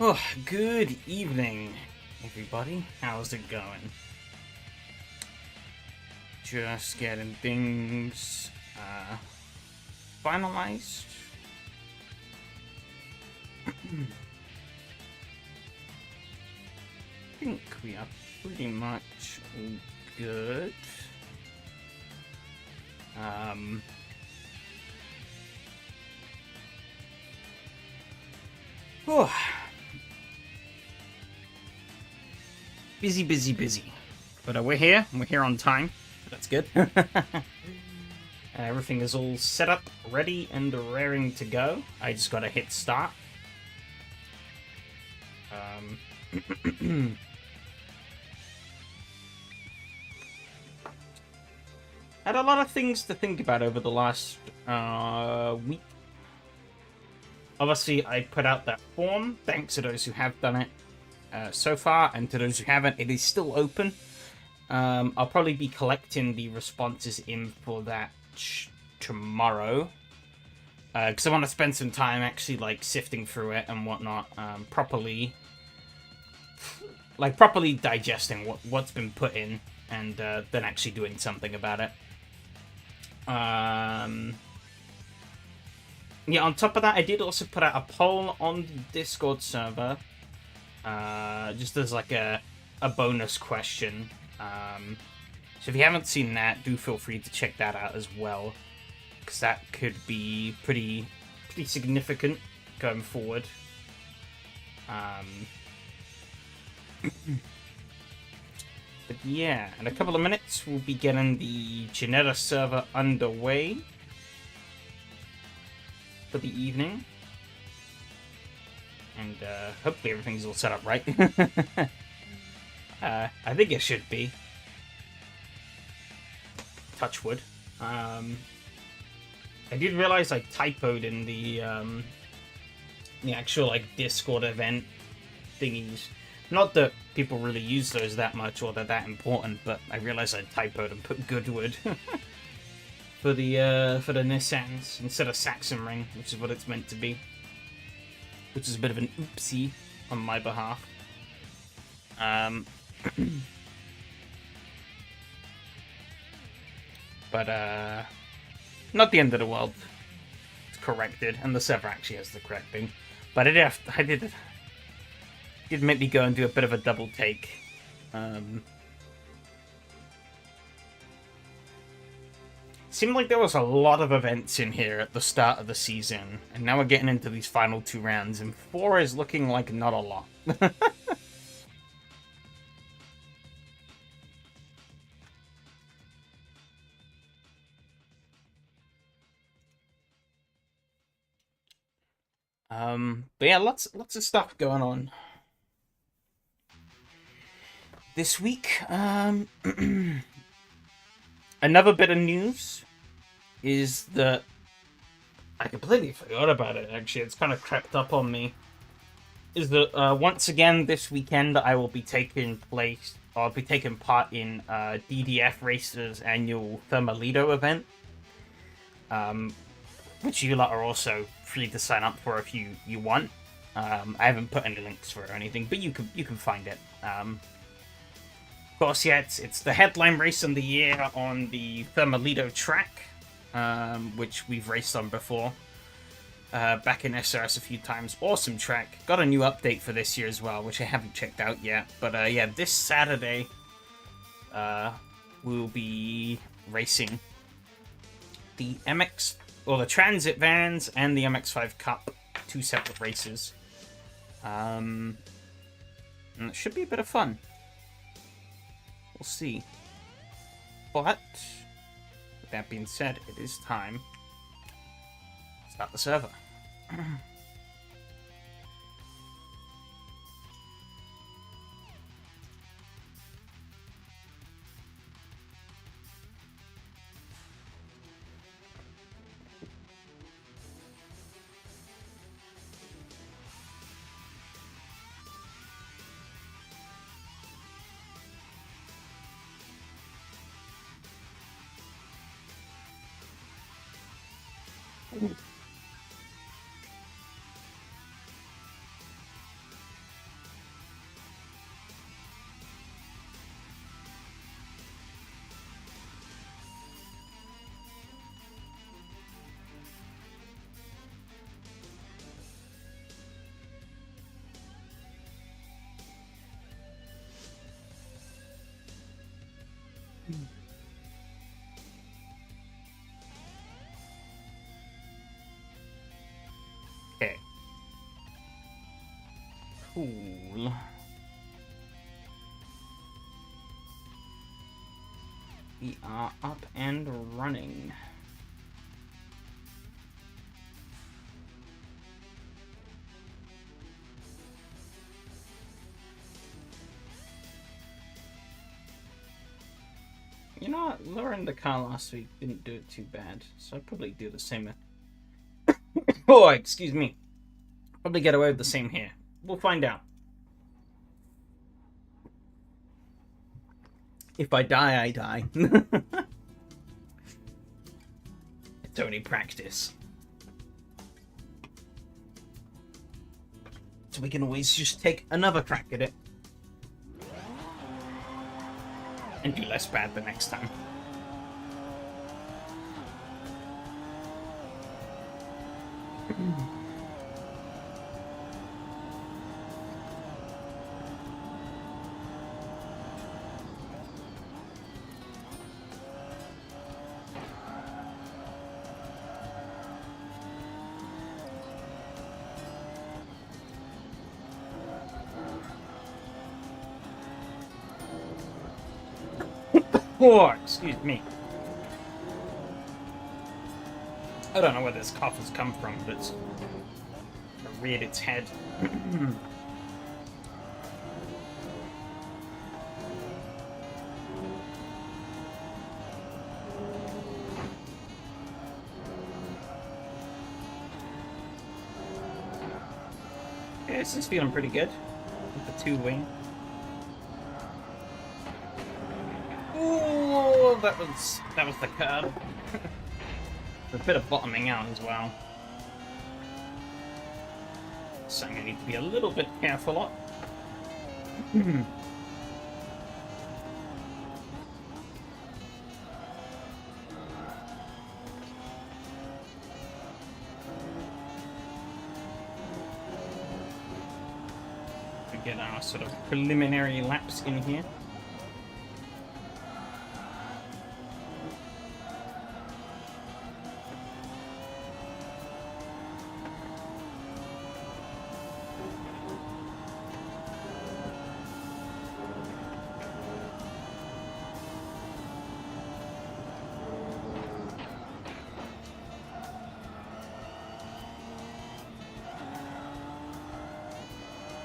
Oh, good evening, everybody. How's it going? Just getting things finalized. I think we are pretty much all good. Oh, busy. But we're here. We're here on time. That's good. Everything is all set up, ready, and raring to go. I just gotta hit start. Had a lot of things to think about over the last week. Obviously, I put out that form. Thanks to those who have done it so far, and to those who haven't, it is still open. I'll probably be collecting the responses in for that tomorrow, because I want to spend some time actually like sifting through it and whatnot, properly digesting what's been put in, and then actually doing something about it. Yeah, on top of that, I did also put out a poll on the Discord server, just as like a bonus question. So if you haven't seen that, do feel free to check that out as well, because that could be pretty significant going forward. But yeah, in a couple of minutes, we'll be getting the Ginetta server underway for the evening. And hopefully everything's all set up right. I think it should be. Touch wood. I did realize I typoed in the actual like Discord event thingies. Not that people really use those that much or they're that important, but I realized I typoed and put Goodwood for the Nissans instead of Saxon Ring, which is what it's meant to be. Which is a bit of an oopsie on my behalf. But not the end of the world. It's corrected, and the server actually has the correcting. But it did make me go and do a bit of a double take. Seemed like there was a lot of events in here at the start of the season, and now we're getting into these final 2 rounds, and 4 is looking like not a lot. But yeah, lots of stuff going on this week. Another bit of news is that I completely forgot about it. Actually, it's kind of crept up on me. Is that once again this weekend I will be taking part in DDF Racer's annual Thermalito event, which you lot are also free to sign up for if you want. I haven't put any links for it or anything, but you can find it. Of course, yeah, it's the headline race of the year on the Thermalito track, which we've raced on before. Back in SRS a few times. Awesome track. Got a new update for this year as well, which I haven't checked out yet. But yeah, this Saturday, we'll be racing the MX, or the Transit Vans and the MX-5 Cup. 2 separate races. And it should be a bit of fun. We'll see. But, with that being said, it is time to start the server. Okay. Cool. We are up and running. You know what? Lowering the car last week didn't do it too bad, so I'd probably do the same. Oh, excuse me. Probably get away with the same here. We'll find out. If I die, I die. It's only practice. So we can always just take another crack at it. And do less bad the next time. Oh, excuse me. I don't know where this cough has come from, but it's reared its head. Yeah, this is feeling pretty good with the two wing. Ooh, that was the curb. A bit of bottoming out as well. So I'm going to need to be a little bit careful. To get our sort of preliminary laps in here.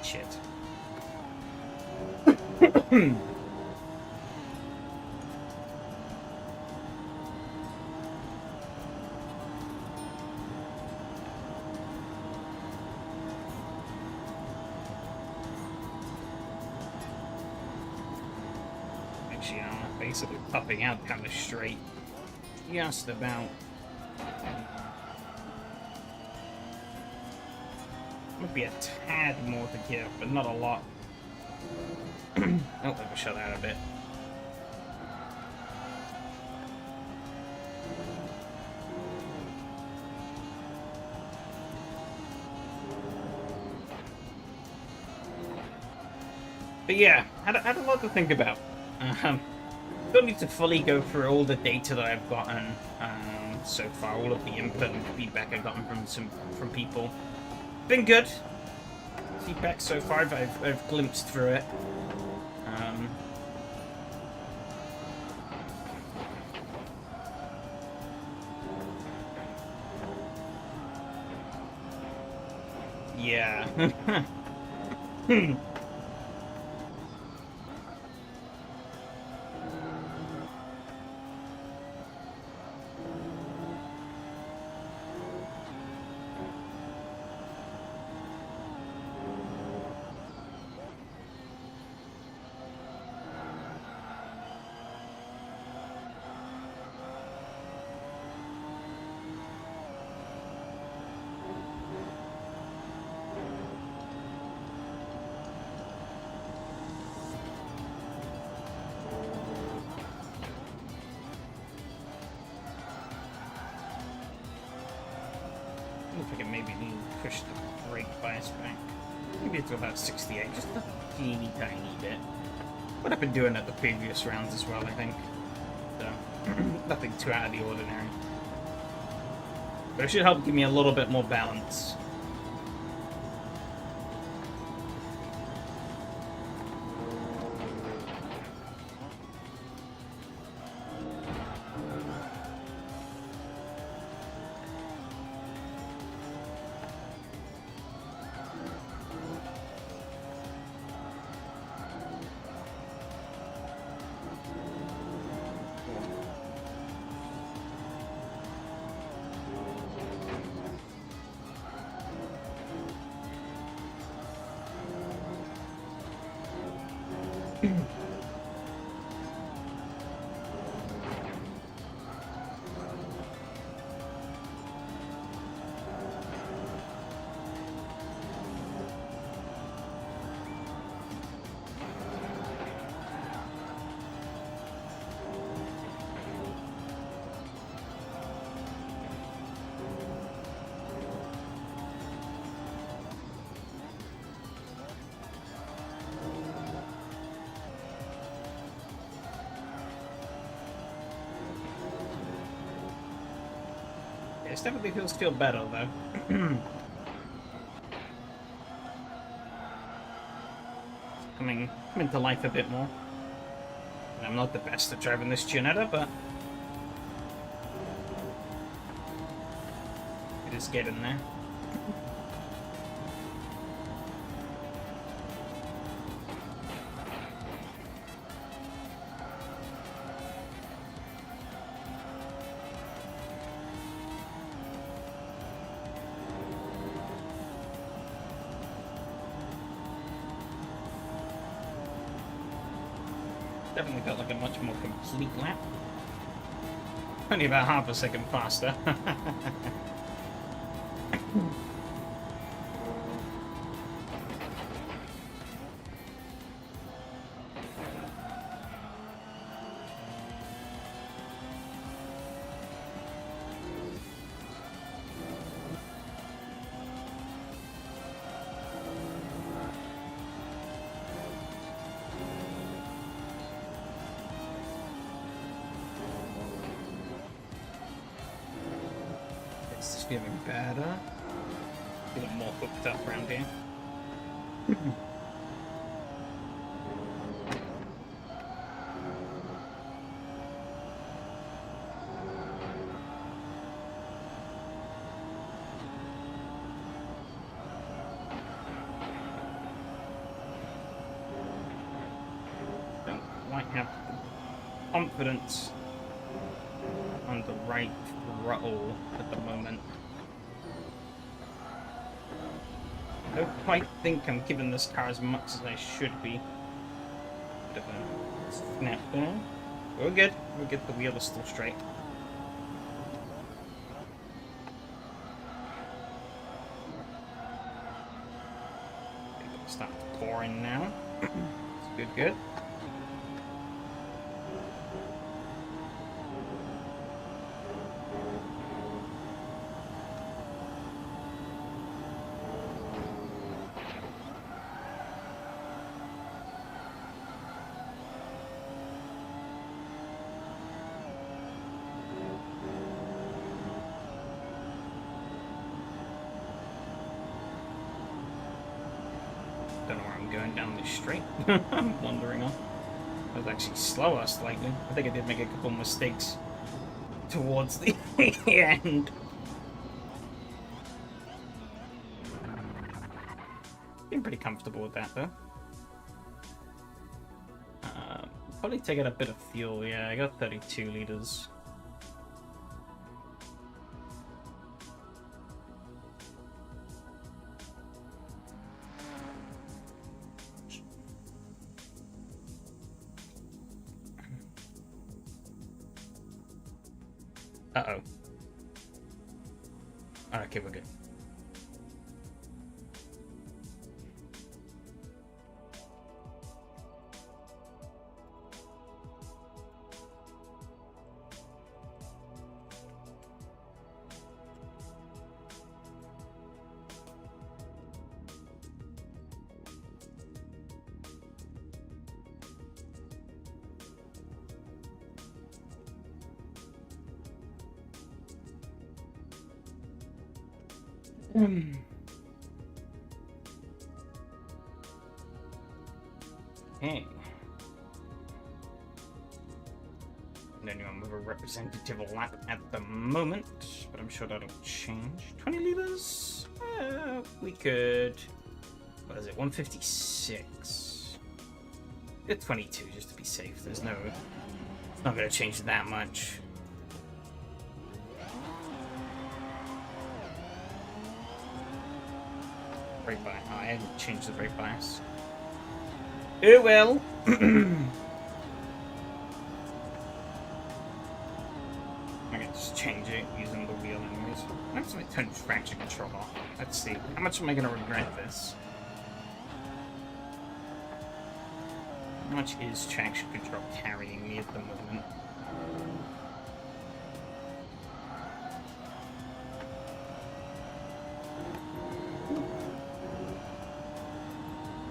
Shit. Actually, I'm basically popping out kind of straight. Just about. Might be a tad more to give, but not a lot. Oh, let me shut out a bit. But yeah, had a lot to think about. Don't need to fully go through all the data that I've gotten so far, all of the input and feedback I've gotten from people. Been good. Feedback so far, I've glimpsed through it. Yeah. Looks like it maybe need to push the brake bias back. Maybe it's about 68, just a teeny tiny bit. What I've been doing at the previous rounds as well, I think. So, nothing too out of the ordinary. But it should help give me a little bit more balance. It definitely feels feel better though. coming to life a bit more. I'm not the best at driving this Ginetta, but it is getting there. Definitely felt like a much more complete lap. Only about half a second faster. It's feeling better. Feeling more hooked up around here. Don't quite have confidence on the right throttle at the moment. I don't quite think I'm giving this car as much as I should be. Bit of a snap there. We're good. We'll get the wheel is still straight. Start pouring now. It's good, good. Don't know where I'm going down this street. I'm wandering off. I was actually slower slightly. I think I did make a couple mistakes towards the end. Been pretty comfortable with that though. Probably take out a bit of fuel. Yeah, I got 32 liters. Uh-oh. Okay, we're good. Okay. Anyone with a representative lap at the moment, but I'm sure that'll change. 20 liters? We could. What is it? 156. Get 22 just to be safe. There's no. It's not going to change that much. Brake bias. Oh, I hadn't changed the brake bias. Oh well. I can just change it using the wheel anyways. I'm just going to turn traction control off. Let's see. How much am I going to regret this? How much is traction control carrying me at the moment?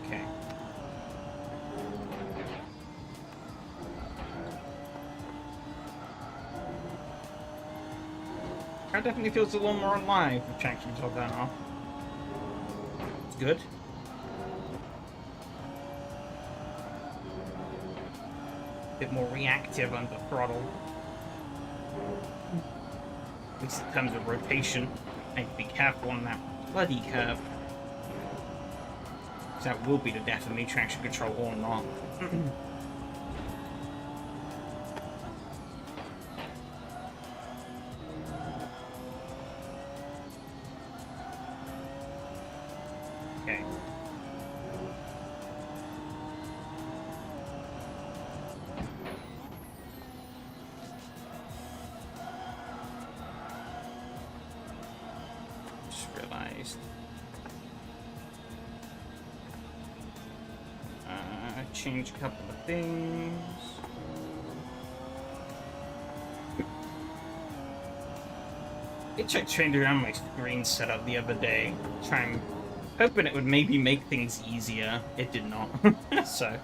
Okay. Car definitely feels a little more alive with traction control down off. It's good. A bit more reactive under throttle. At least in terms of rotation. I need to be careful on that bloody curve. Because that will be the death of me, traction control or not. Okay. Just realized. Change a couple of things. I trained around my screen setup the other day, hoping it would maybe make things easier. It did not. So,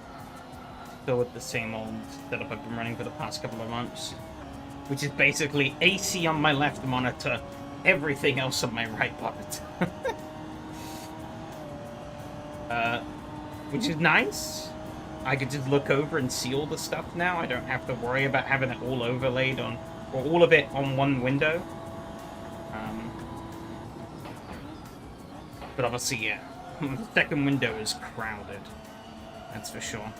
still with the same old setup I've been running for the past couple of months, which is basically AC on my left monitor, everything else on my right monitor. Which is nice. I could just look over and see all the stuff now. I don't have to worry about having it all overlaid on, or all of it on one window. But obviously, yeah, the second window is crowded. That's for sure.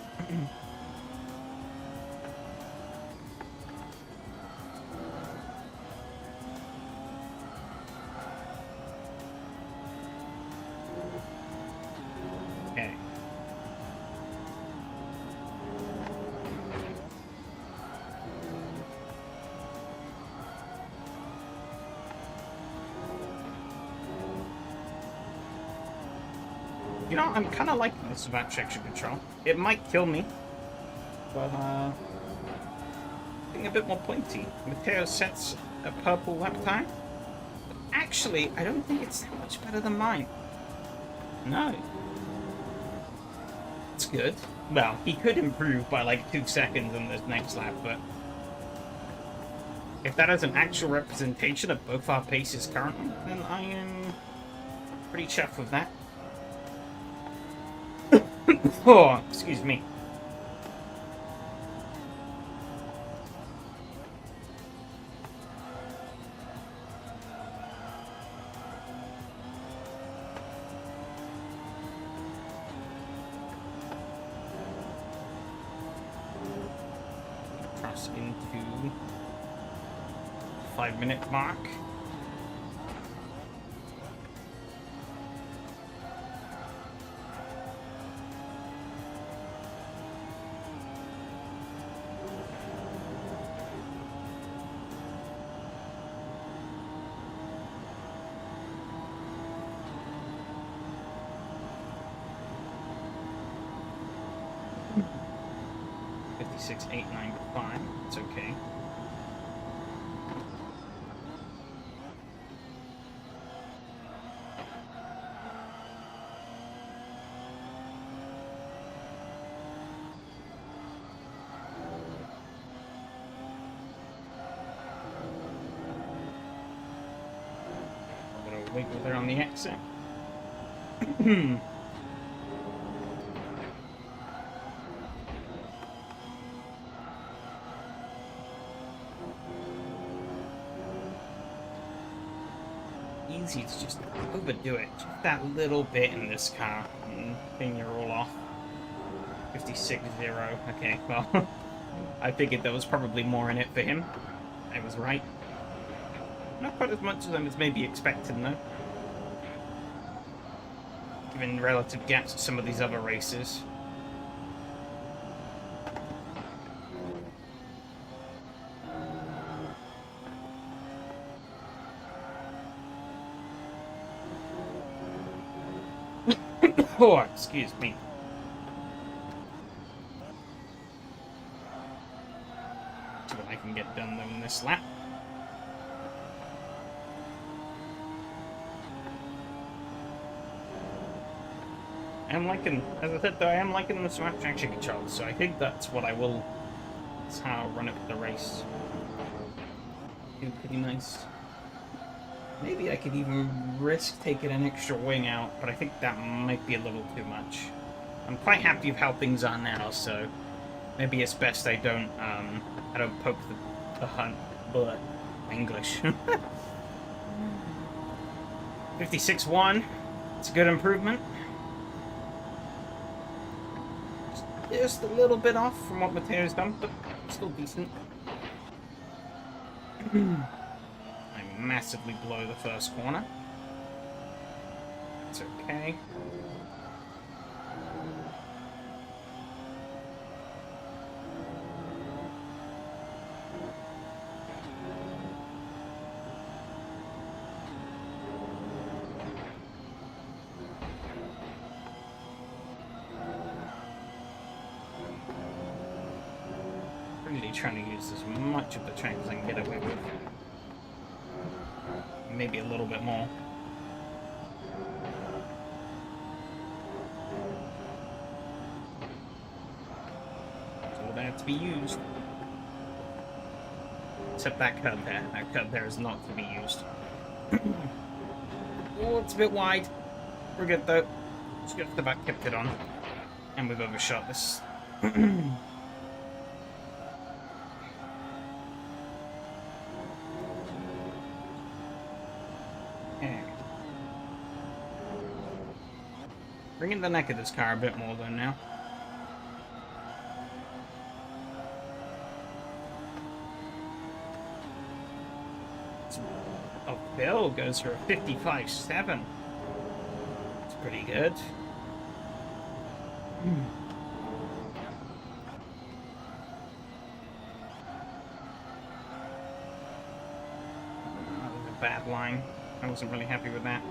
Okay. You know, I'm kind of liking this about traction control. It might kill me, but being a bit more pointy. Mateo sets a purple lap time. But actually, I don't think it's that much better than mine. No. It's good. Well, he could improve by like 2 seconds in this next lap, but if that is an actual representation of both our paces currently, then I am pretty chuffed with that. Oh, excuse me. Cross into 5-minute mark. Six, 8, 9, 5. It's okay. I'm gonna wiggle there on the exit. Easy to just overdo it. Just that little bit in this car. And then you're all off. 56-0. Okay, well, I figured there was probably more in it for him. I was right. Not quite as much as I was maybe expecting, though. Given relative gaps to some of these other races. Oh, excuse me. See what I can get done though in this lap. I'm liking, as I said though, I am liking the smart traction controls, so I think that's what I will. That's how I'll run it for the race. Feel pretty nice. Maybe I could even risk taking an extra wing out, but I think that might be a little too much. I'm quite happy with how things are now, so maybe it's best I don't poke the hunt. But English. 56-1. It's a good improvement. Just a little bit off from what Mateo's done, but still decent. Massively below the first corner. It's okay. Really trying to use as much of the track as I can get away with. Maybe a little bit more. It's all there to be used. Except that cut there. That cut there is not to be used. Oh, it's a bit wide. We're good though. Just get the back, kept it on. And we've overshot this. Bringing the neck of this car a bit more though now. Oh, Bill goes for a 55.7. It's pretty good. That was a bad line. I wasn't really happy with that.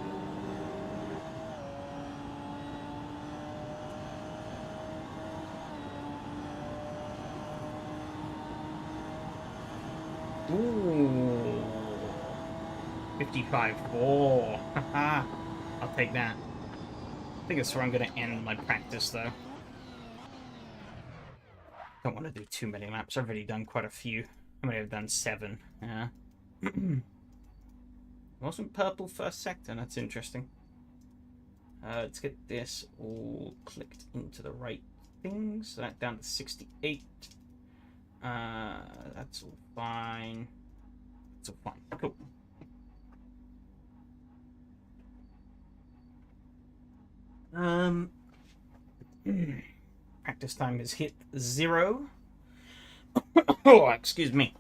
Ooh. 55.4. Haha. I'll take that. I think it's where I'm going to end my practice, though. Don't want to do too many laps. I've already done quite a few. I may have done 7. Yeah. Wasn't purple first sector. That's interesting. Let's get this all clicked into the right things. So that down to 68. That's all fine. That's all fine. Cool. Practice time has hit 0. Oh, excuse me.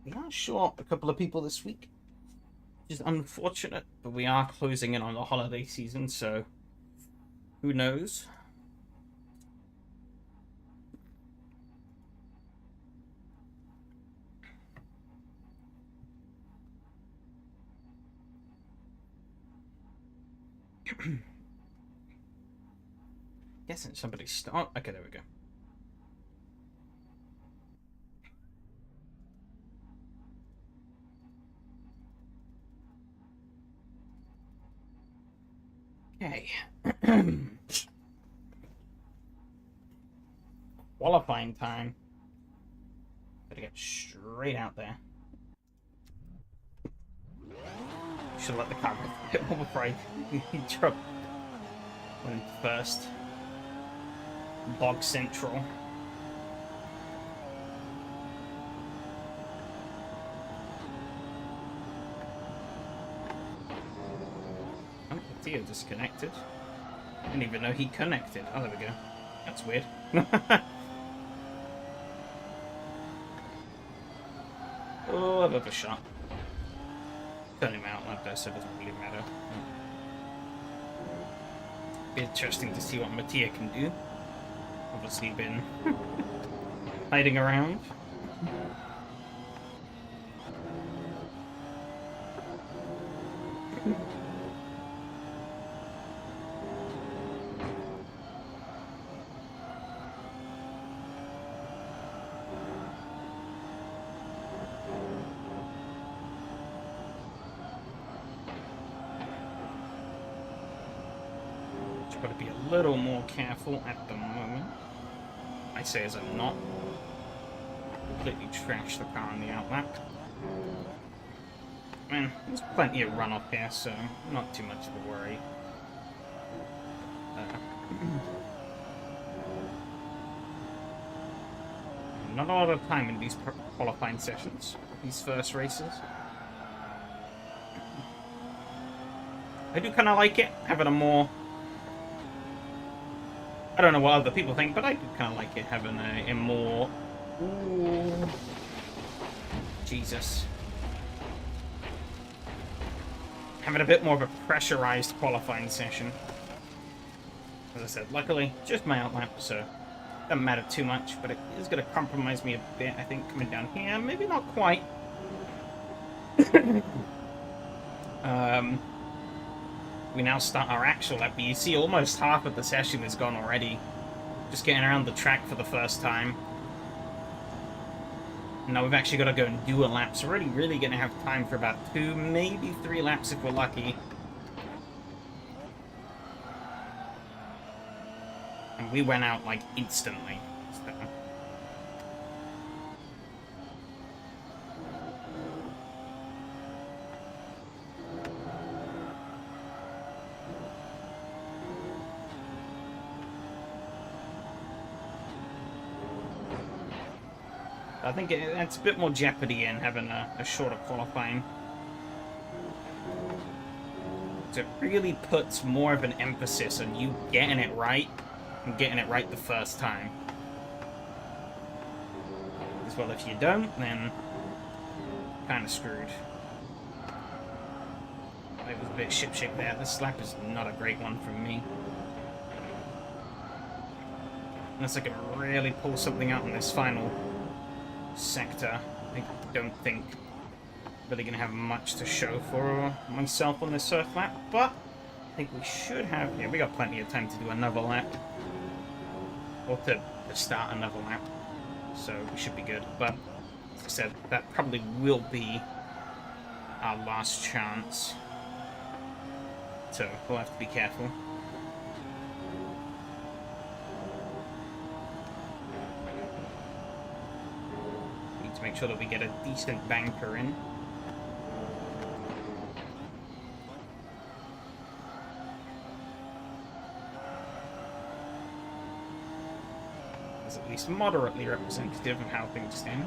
We are short a couple of people this week, which is unfortunate, but we are closing in on the holiday season, so who knows? Guessing somebody start. Okay, there we go. Okay. Qualifying time. Gotta get straight out there. should let the car go a bit more before I drop went first. Bog Central. Oh, Theo disconnected. Didn't even know he connected. Oh, there we go. That's weird. Oh, I've overshot. Turn him out like that, so it doesn't really matter. Be interesting to see what Mattia can do. Obviously been hiding around. Got to be a little more careful at the moment. I say as I'm not. Completely trashed the car on the outlap. Man, there's plenty of runoff here, so not too much of a worry. Not a lot of time in these qualifying sessions, these first races. I do kind of like it, having a more... I don't know what other people think, but I do kind of like it having a more... Ooh. Jesus. Having a bit more of a pressurized qualifying session. As I said, luckily, just my outlap, so doesn't matter too much, but it is going to compromise me a bit, I think, coming down here. Maybe not quite. We now start our actual lap, but you see almost half of the session is gone already. Just getting around the track for the first time. Now we've actually got to go and do a lap, so we're really going to have time for about 2, maybe 3 laps if we're lucky. And we went out, like, instantly. So. I think it's a bit more jeopardy in having a shorter qualifying. So it really puts more of an emphasis on you getting it right and getting it right the first time. As well, if you don't, then kind of screwed. It was a bit ship-shape there. This lap is not a great one from me. Unless I can really pull something out in this final sector, I don't think really going to have much to show for myself on this first lap, but I think we should have... Yeah, we got plenty of time to do another lap. Or to start another lap. So we should be good. But, as I said, that probably will be our last chance. So we'll have to be careful. Need to make sure that we get a decent banker in. At least moderately representative of how things stand.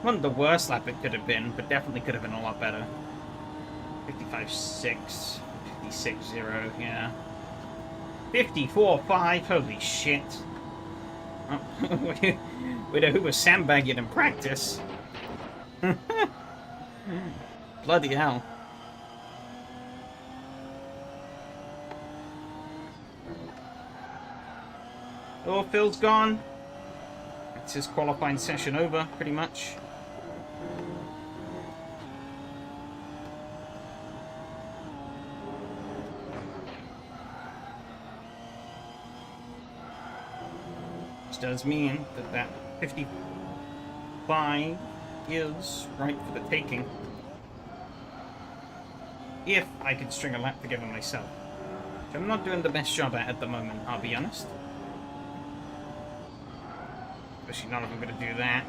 Wasn't the worst lap it could have been, but definitely could have been a lot better. 55.6, 56.0, yeah. 54.5, holy shit. Oh, we know who was sandbagging in practice. Bloody hell. Oh, Phil's gone. That's his qualifying session over, pretty much. Which does mean that that 55 is right for the taking. If I could string a lap together myself. Which I'm not doing the best job at the moment, I'll be honest. Especially none of them going to do that.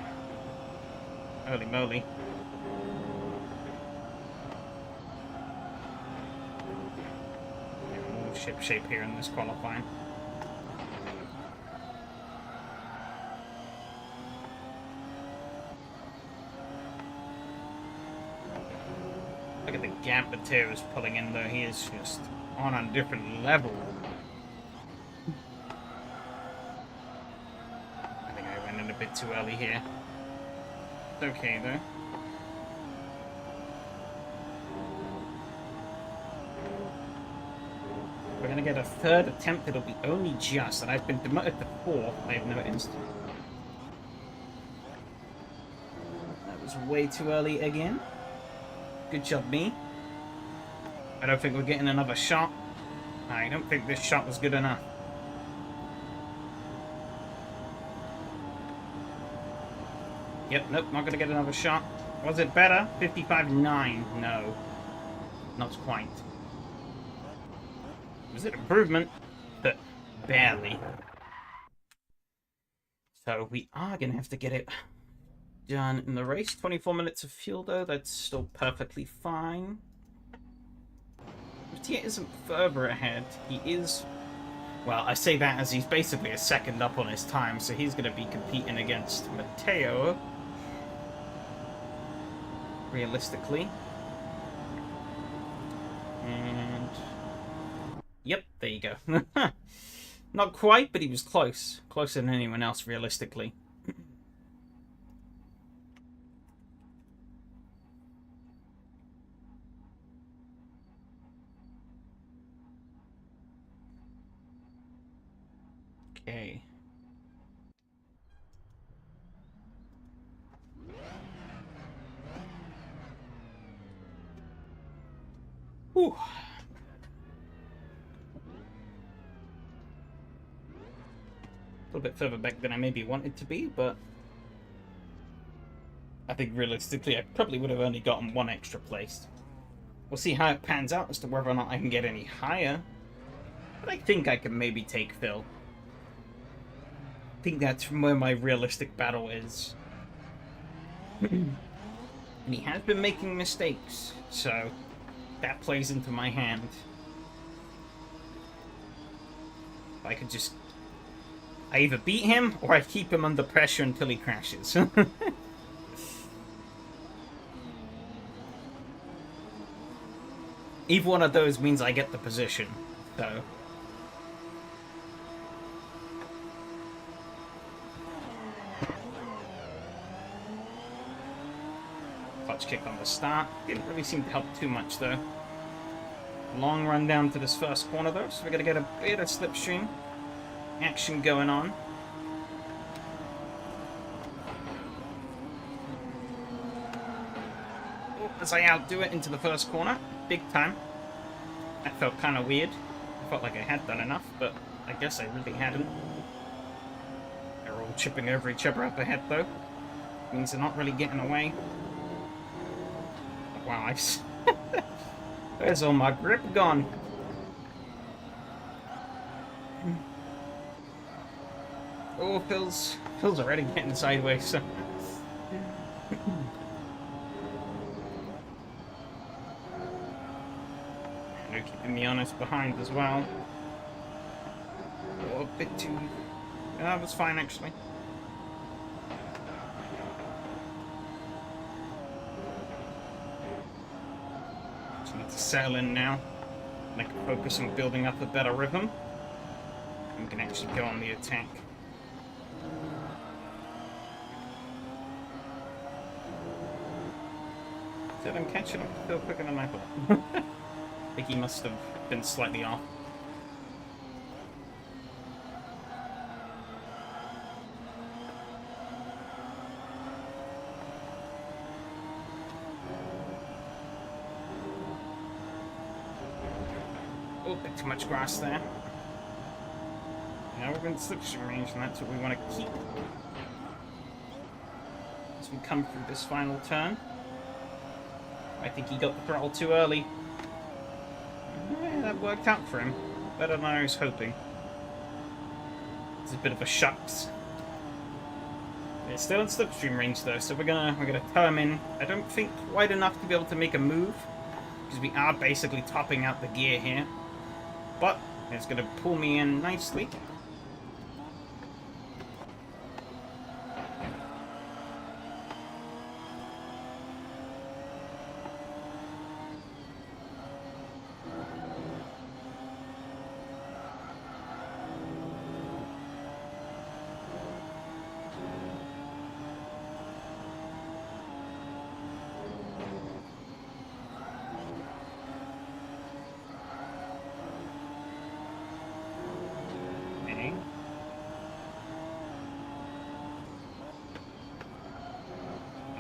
Holy moly. ship shape here in this qualifying. Look at the gap Matteo's pulling in though. He is just on a different level. I think I went in a bit too early here. It's okay though. We're going to get a third attempt. It'll be only just, and I've been demoted to 4th, I've noticed. That was way too early again. Good job, me. I don't think we're getting another shot. I don't think this shot was good enough. Yep, nope, not going to get another shot. Was it better? 55.9. No. Not quite. Was it improvement? But barely. So we are going to have to get it done in the race. 24 minutes of fuel though, that's still perfectly fine. Mattia isn't further ahead. He is... Well, I say that as he's basically a second up on his time, so he's going to be competing against Matteo. Realistically. And... Yep, there you go. Not quite, but he was close. Closer than anyone else, realistically. Okay. Whew. A little bit further back than I maybe wanted to be, but I think realistically I probably would have only gotten 1 extra place. We'll see how it pans out as to whether or not I can get any higher, but I think I can maybe take Phil. I think that's where my realistic battle is. And he has been making mistakes, so that plays into my hand. If I could just... I either beat him, or I keep him under pressure until he crashes. Either one of those means I get the position, so... Clutch kick on the start. Didn't really seem to help too much, though. Long run down to this first corner, though, so we're going to get a bit of slipstream action going on. Oh, as I outdo it into the first corner, big time. That felt kind of weird. I felt like I had done enough, but I guess I really hadn't. They're all chipping over each other up ahead, though. Means they're not really getting away. Wow, where's all my grip gone? Oh, Phil's already getting sideways, so... They're keeping me honest behind as well. Oh, a bit too... that was fine, actually. Just need to settle in now. And I can focus on building up a better rhythm. We can actually go on the attack. Did I catch him still quicker than I thought? I think he must have been slightly off. Oh, a bit too much grass there. Now we're in slipstream range, and that's what we want to keep. As we come through this final turn. I think he got the throttle too early. Yeah, that worked out for him. Better than I was hoping. It's a bit of a shucks. It's still in slipstream range though, so we're gonna tow him in. I don't think quite enough to be able to make a move, because we are basically topping out the gear here. But It's going to pull me in nicely.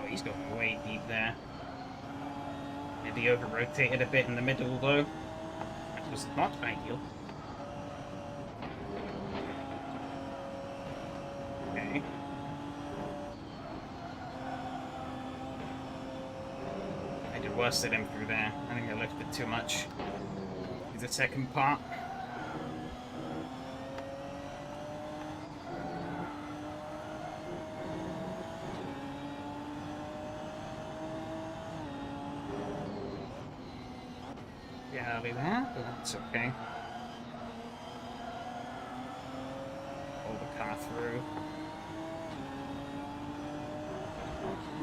He's going way deep there. Maybe over-rotated a bit in the middle, though. That was not ideal. Okay. I did worse than him through there. I think I lifted too much. The second part. Yeah, early there, but that's okay. Pull the car through.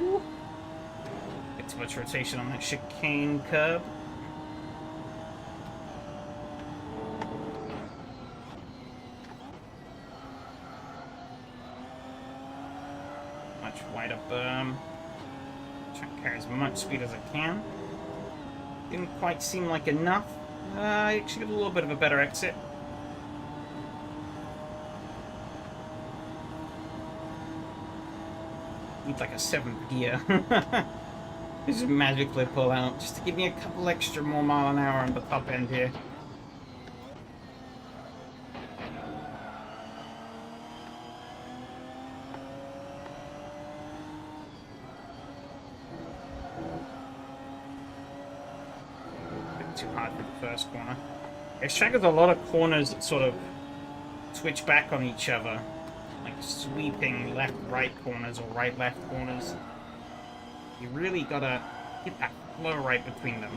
Woo. Get too much rotation on that chicane curb. Much wider berm. Try to carry as much speed as I can. Didn't quite seem like enough. I actually got a little bit of a better exit. Need like a 7th gear. Just magically pull out, just to give me a couple extra more mile an hour on the top end here. Too hard for the first corner. It's track with a lot of corners that sort of switch back on each other, like sweeping left-right corners or right-left corners. You really gotta get that flow right between them.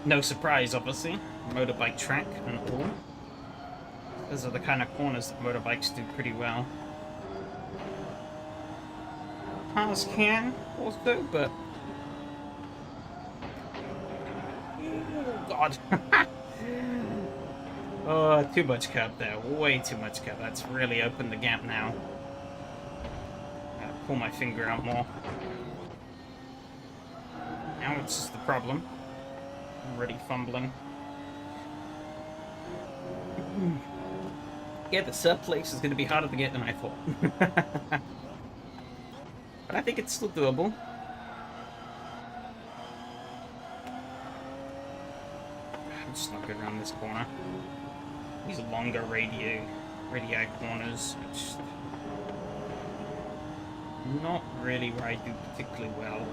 No surprise, obviously. Motorbike track and all. Those are the kind of corners that motorbikes do pretty well. Cars can also, but God. Oh, too much curb there. Way too much curb. That's really opened the gap now. Gotta pull my finger out more. Now it's just the problem. I'm already fumbling. Yeah, the sub place is going to be harder to get than I thought. But I think it's still doable. I'm just not good around this corner. These longer radii corners, just not really where I do particularly well.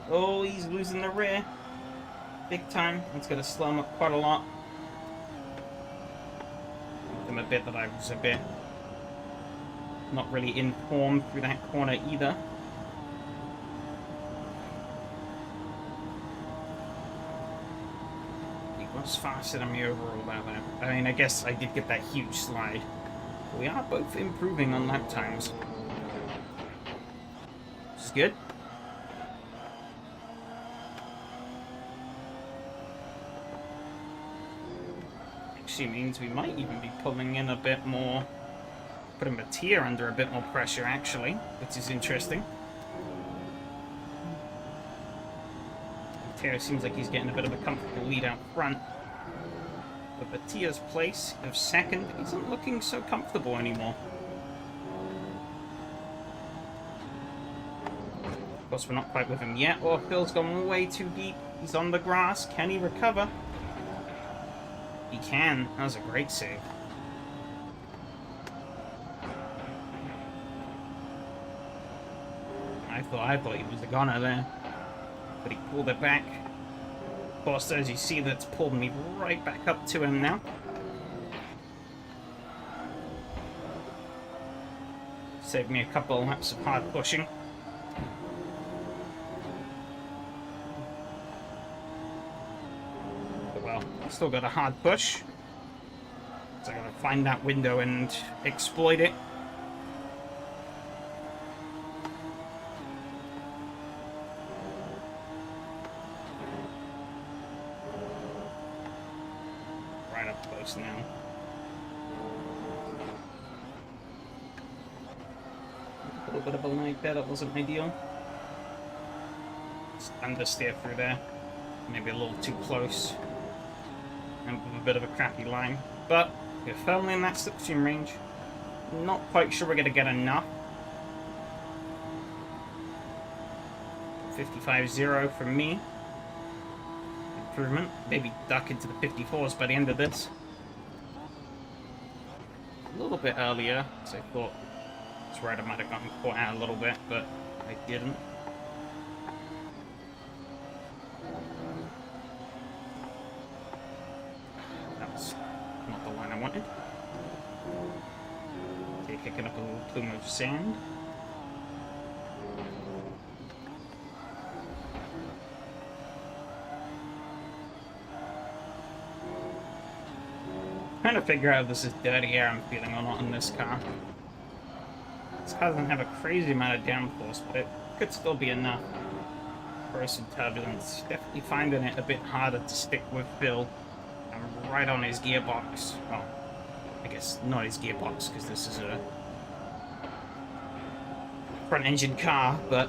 Oh, he's losing the rear. Big time. That's going to slow him up quite a lot. Give him a bit that I was a bit not really informed through that corner either. He was faster than me overall about that. I mean, I guess I did get that huge slide. But we are both improving on lap times. Which is good. Actually means we might even be pulling in a bit more, putting Mattia under a bit more pressure actually, which is interesting. Mattia seems like he's getting a bit of a comfortable lead out front. But Mattia's place of second isn't looking so comfortable anymore. Of course, we're not quite with him yet. Oh, Phil's gone way too deep. He's on the grass. Can he recover? He can. That was a great save. I thought he was a goner there. But he pulled it back. Of course, as you see, that's pulled me right back up to him now. Saved me a couple of laps of hard pushing. Still got a hard push. So I gotta find that window and exploit it. Right up close now. A little bit of a lag there, that wasn't ideal. Just understeer through there. Maybe a little too close. And with a bit of a crappy line. But we're firmly in that slipstream range. Not quite sure we're going to get enough. 55.0 from me. Improvement. Maybe duck into the 54s by the end of this. A little bit earlier, so I thought that's right, I might have gotten caught out a little bit, but I didn't. That was not the line I wanted. Okay, kicking up a little plume of sand. Trying to figure out if this is dirty air I'm feeling or not in this car. This car doesn't have a crazy amount of downforce, but it could still be enough for some turbulence. Definitely finding it a bit harder to stick with Phil. I'm right on his gearbox. Well, I guess not his gearbox, because this is a front engine car, but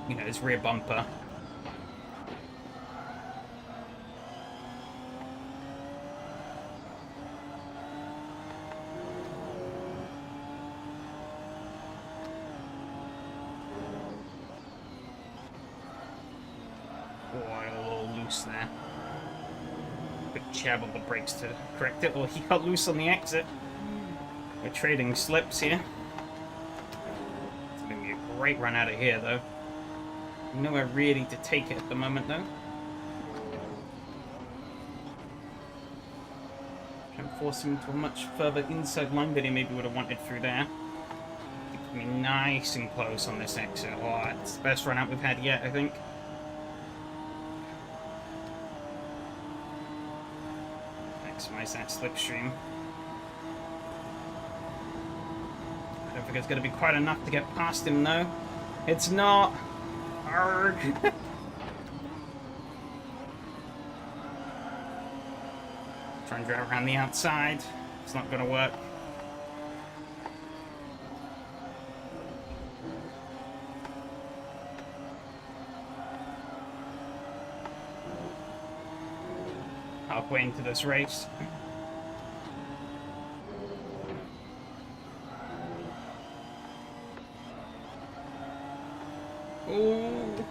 you know, his rear bumper. There. Quick jab on the brakes to correct it. Well, he got loose on the exit. We're trading slips here. It's going to be a great run out of here, though. Nowhere really to take it at the moment, though. Trying to force him to a much further inside line than he maybe would have wanted through there. Keeping me nice and close on this exit. Oh, it's the best run out we've had yet, I think. Maximize that slipstream. I don't think it's going to be quite enough to get past him, though. It's not. Arrgh. Try and drive around the outside. It's not going to work. Halfway into this race. Ooh.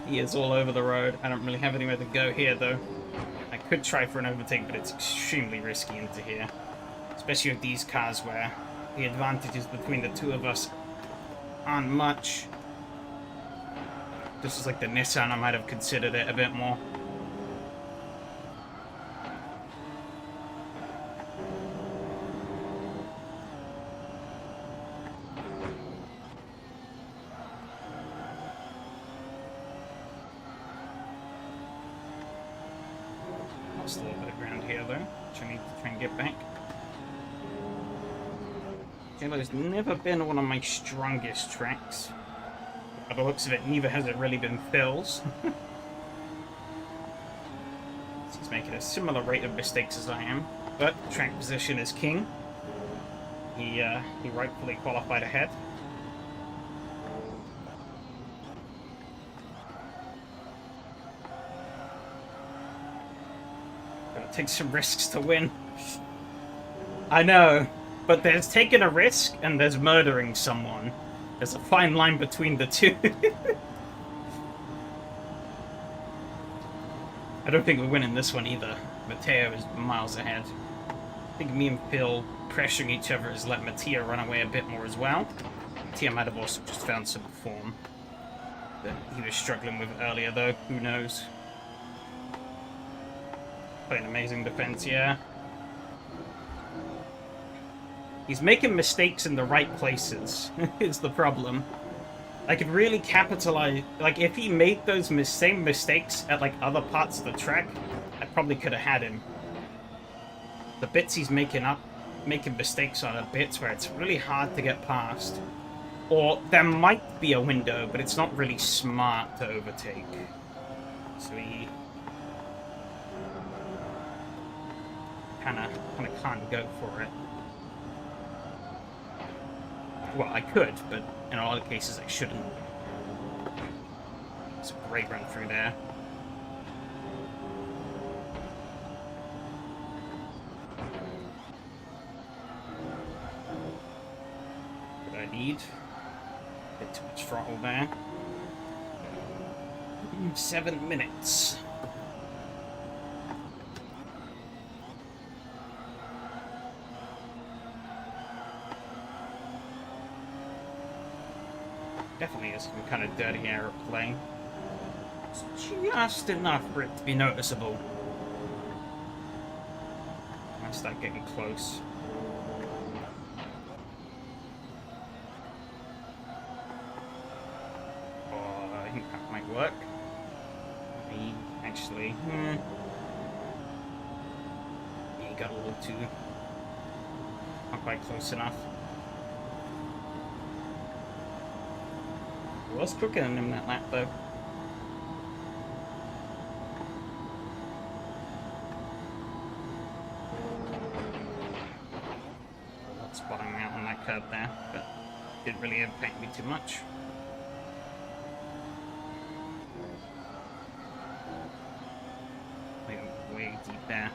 He is all over the road. I don't really have anywhere to go here, though. I could try for an overtake, but it's extremely risky into here. Especially with these cars where the advantages between the two of us aren't much. This is like the Nissan, I might have considered it a bit more. A little bit of ground here, though, which I need to try and get back. Yellow's never been one of my strongest tracks. By the looks of it, neither has it really been Phil's. He's making a similar rate of mistakes as I am, but track position is king. He rightfully qualified ahead. Take some risks to win. I know, but there's taking a risk and there's murdering someone. There's a fine line between the two. I don't think we're winning this one either. Matteo is miles ahead. I think me and Phil pressuring each other has let Matteo run away a bit more as well. Matteo might have also just found some form that he was struggling with earlier, though. Who knows? Playing amazing defense, yeah. He's making mistakes in the right places, is the problem. I could really capitalize. Like, if he made those same mistakes at, like, other parts of the track, I probably could have had him. The bits he's making mistakes on are bits where it's really hard to get past. Or there might be a window, but it's not really smart to overtake. So he kind of can't go for it. Well, I could, but in a lot of cases I shouldn't. It's a great run through there. What I need. Bit too much throttle there. 7 minutes. Definitely is some kind of dirty aeroplane. It's just enough for it to be noticeable. I start getting close. Oh, I think that might work. Actually, he got a little too not quite close enough. I was quicker than him that lap though. That's bottoming out on that curb there, but didn't really impact me too much. Way deep there.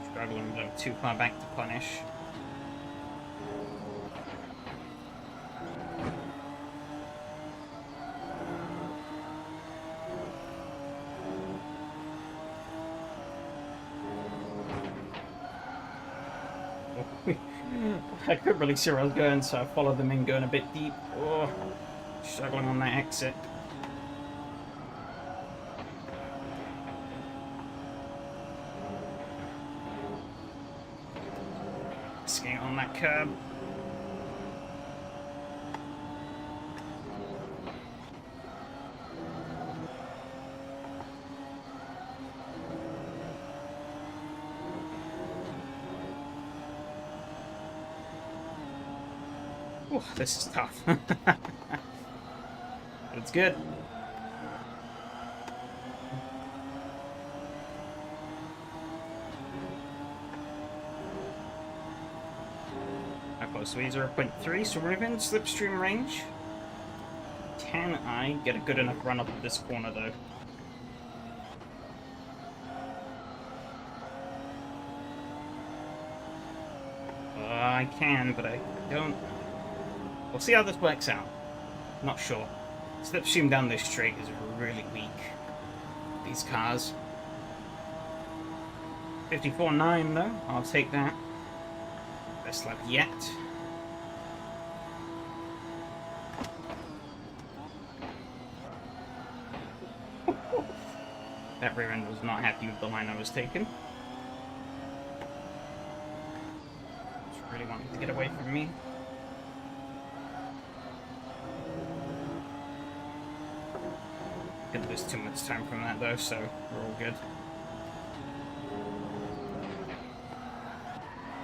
Struggling a little too far back to punish. I couldn't really see where I was going, so I followed them in, going a bit deep. Oh, struggling on that exit. Skating on that curb. Oh, this is tough. It's good. How close? We 0.3, so we're within slipstream range. Can I get a good enough run up this corner, though? I can, but I don't. We'll see how this works out. Not sure. Slipstream down this straight is really weak. These cars. 54.9 though. I'll take that. Best lap yet. That rear end was not happy with the line I was taking. Just really wanted to get away from me. Didn't lose too much time from that though, so we're all good.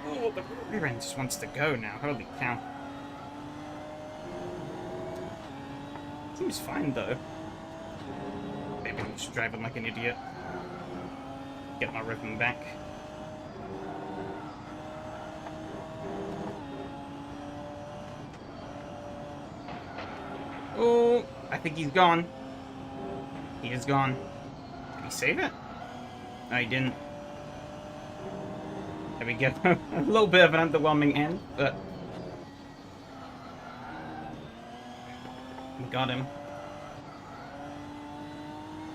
Oh, the rear end just wants to go now. Holy cow. Seems fine though. Maybe I'm just driving like an idiot. Get my rhythm back. Oh, I think he's gone. He is gone. Did he save it? No, he didn't. There we go. A little bit of an underwhelming end, but we got him.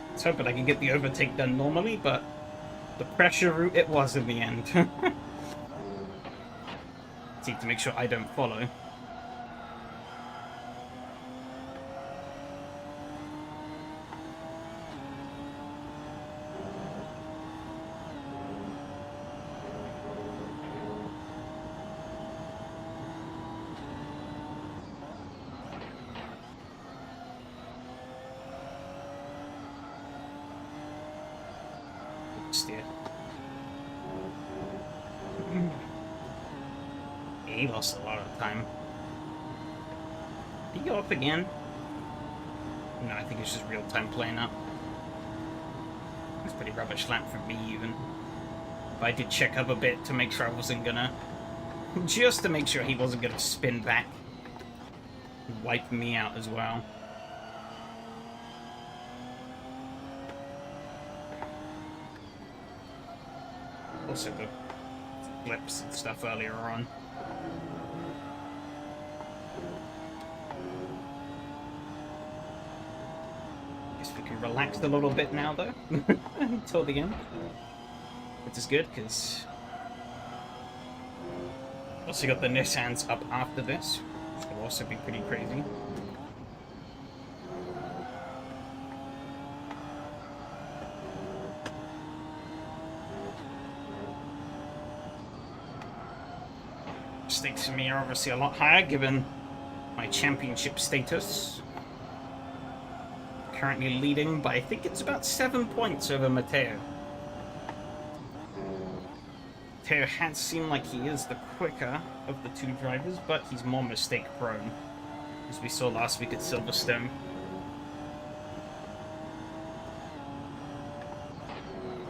I was hoping I could get the overtake done normally, but the pressure route it was in the end. Need to make sure I don't follow. last year. He lost a lot of time. Did he go up again? No, I think it's just real time playing up. That's pretty rubbish lap for me, even. But I did check up a bit to make sure I wasn't gonna... just to make sure he wasn't gonna spin back. And wipe me out as well. Also the flips and stuff earlier on. Guess we can relax a little bit now, though, until the end. Which is good, because... also got the Nissans up after this, which will also be pretty crazy. Stakes for me are obviously a lot higher, given my championship status. Currently leading by, I think it's about 7 points over Matteo. Matteo has seemed like he is the quicker of the two drivers, but he's more mistake prone, as we saw last week at Silverstone.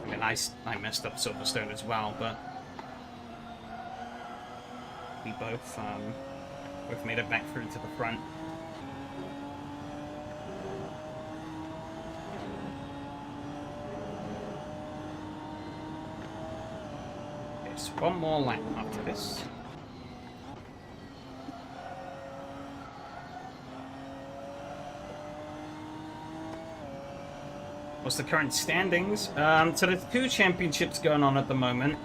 I mean, I messed up Silverstone as well, but we both made it back through to the front. Okay, so one more lap after this. What's the current standings? So there's 2 championships going on at the moment.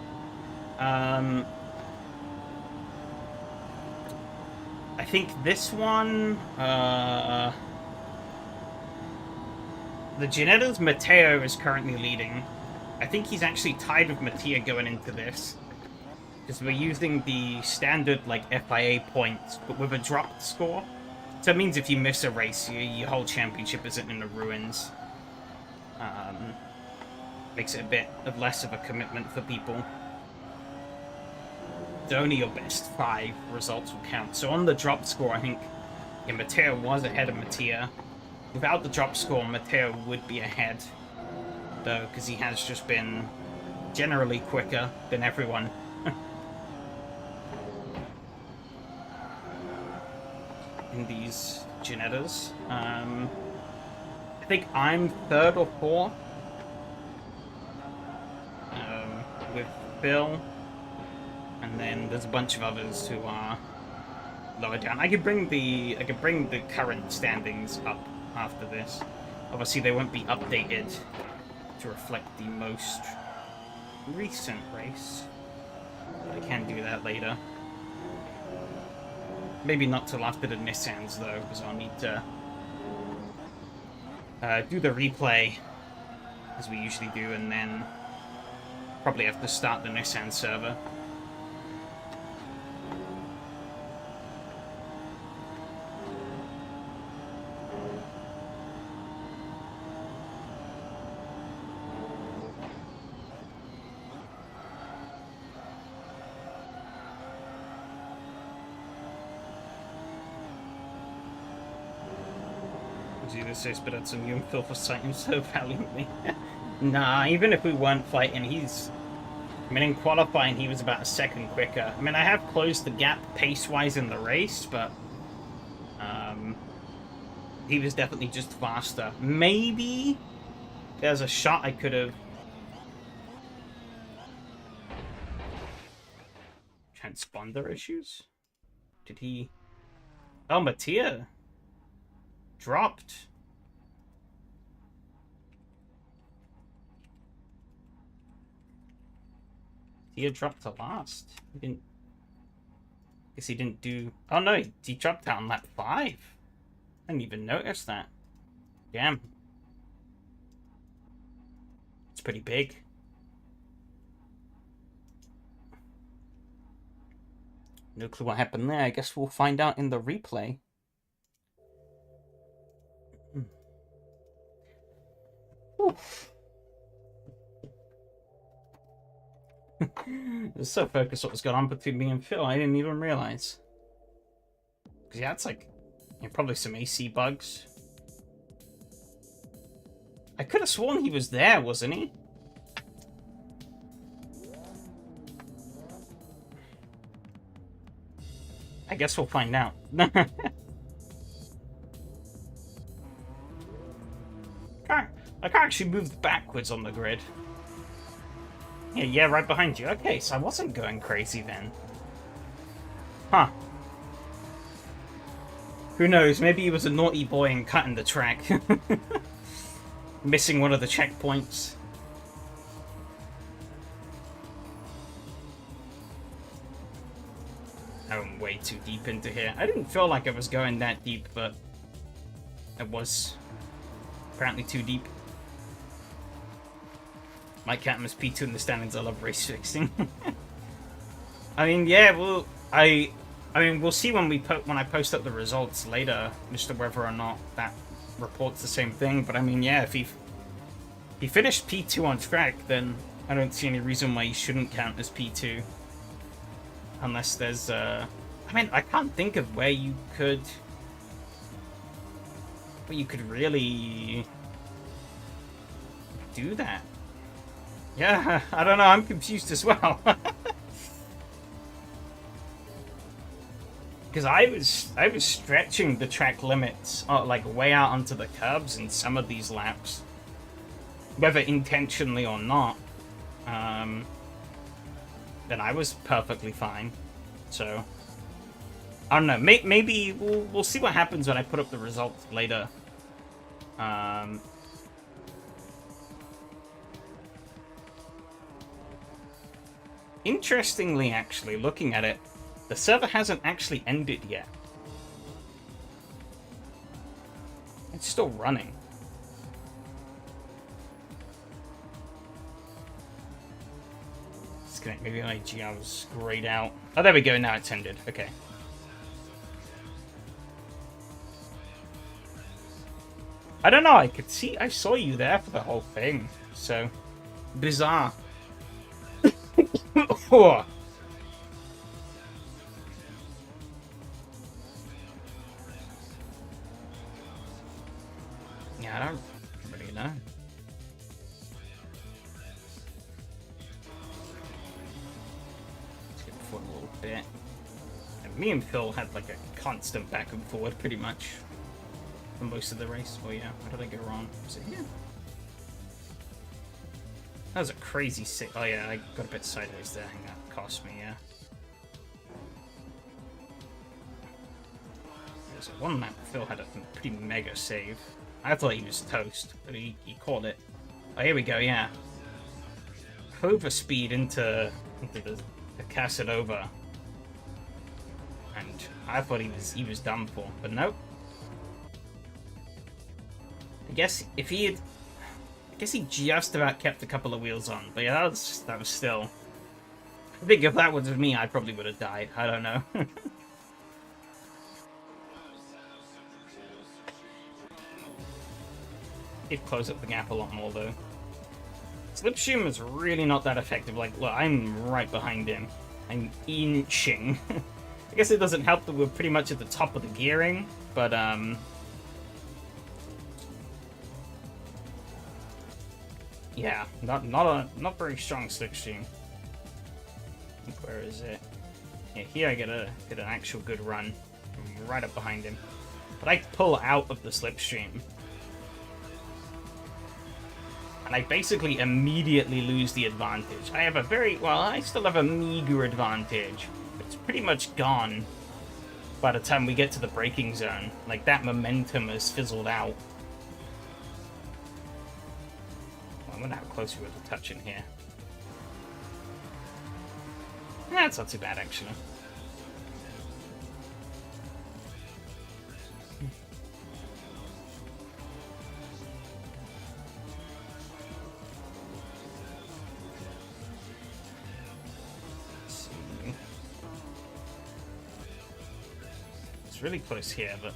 I think this one, the Ginetta's Matteo is currently leading. I think he's actually tied with Mattia going into this, because we're using the standard, like, FIA points, but with a dropped score. So it means if you miss a race, your whole championship isn't in the ruins. Makes it a bit of less of a commitment for people. Only your best 5 results will count. So on the drop score, I think Matteo was ahead of Mattia. Without the drop score, Matteo would be ahead, though, because he has just been generally quicker than everyone. In these Ginettas. I think I'm 3rd or 4th. With Bill. And then there's a bunch of others who are lower down. I could bring the current standings up after this. Obviously, they won't be updated to reflect the most recent race, but I can do that later. Maybe not till after the Nissans though, because I'll need to do the replay as we usually do, and then probably have to start the Nissan server. But that's some young Phil for fighting so valiantly. Nah, even if we weren't fighting, I mean, in qualifying, he was about a second quicker. I mean, I have closed the gap pace-wise in the race, but he was definitely just faster. Maybe there's a shot I could have... Transponder issues? Did he... Oh, Mattia dropped. He had dropped to last. He didn't... Guess he didn't do... Oh no, he dropped out on lap 5. I didn't even notice that. Damn. It's pretty big. No clue what happened there. I guess we'll find out in the replay. Oof. I was so focused what was going on between me and Phil, I didn't even realize. Because yeah, it's like, probably some AC bugs. I could have sworn he was there, wasn't he? I guess we'll find out. I can't actually move backwards on the grid. Yeah, right behind you. Okay, so I wasn't going crazy then. Huh. Who knows, maybe he was a naughty boy and cutting the track. Missing one of the checkpoints. I'm way too deep into here. I didn't feel like I was going that deep, but it was apparently too deep. Mike Catton is P2 in the standings. I love race fixing. I mean, yeah, well, I mean, we'll see when I post up the results later, as to whether or not that reports the same thing. But I mean, yeah, if he finished P2 on track, then I don't see any reason why he shouldn't count as P2. Unless there's, I mean, I can't think of where you could really do that. Yeah, I don't know, I'm confused as well. Because I was stretching the track limits, like, way out onto the curbs in some of these laps. Whether intentionally or not. Then I was perfectly fine. So, I don't know. Maybe we'll see what happens when I put up the results later. Interestingly, actually, looking at it, the server hasn't actually ended yet. It's still running. Disconnect. Maybe I was grayed out. Oh, there we go. Now it's ended. Okay. I don't know. I saw you there for the whole thing. So, bizarre. Oh. Yeah, I don't really know. Let's get forward a little bit. And me and Phil had like a constant back and forward pretty much for most of the race. Oh yeah, where did I go wrong? Was it here? That was a crazy sick. Oh yeah, I got a bit sideways there. Hang on, cost me, yeah. There's one map Phil had a pretty mega save. I thought he was toast, but he caught it. Oh, here we go, yeah. Hover speed into the Casanova. And I thought he was done for, but nope. I guess he just about kept a couple of wheels on, but yeah, that was still. I think if that was me, I probably would have died. I don't know. He'd close up the gap a lot more though. Slipstream is really not that effective. Like, look, I'm right behind him. I'm inching. I guess it doesn't help that we're pretty much at the top of the gearing, but yeah, not very strong slipstream. Where is it? Yeah, here I get an actual good run. I'm right up behind him. But I pull out of the slipstream. And I basically immediately lose the advantage. I have I still have a meager advantage. But it's pretty much gone by the time we get to the braking zone. Like, that momentum has fizzled out. Well, I wonder how close we were to touching here. That's not too bad, actually. It's really close here, but a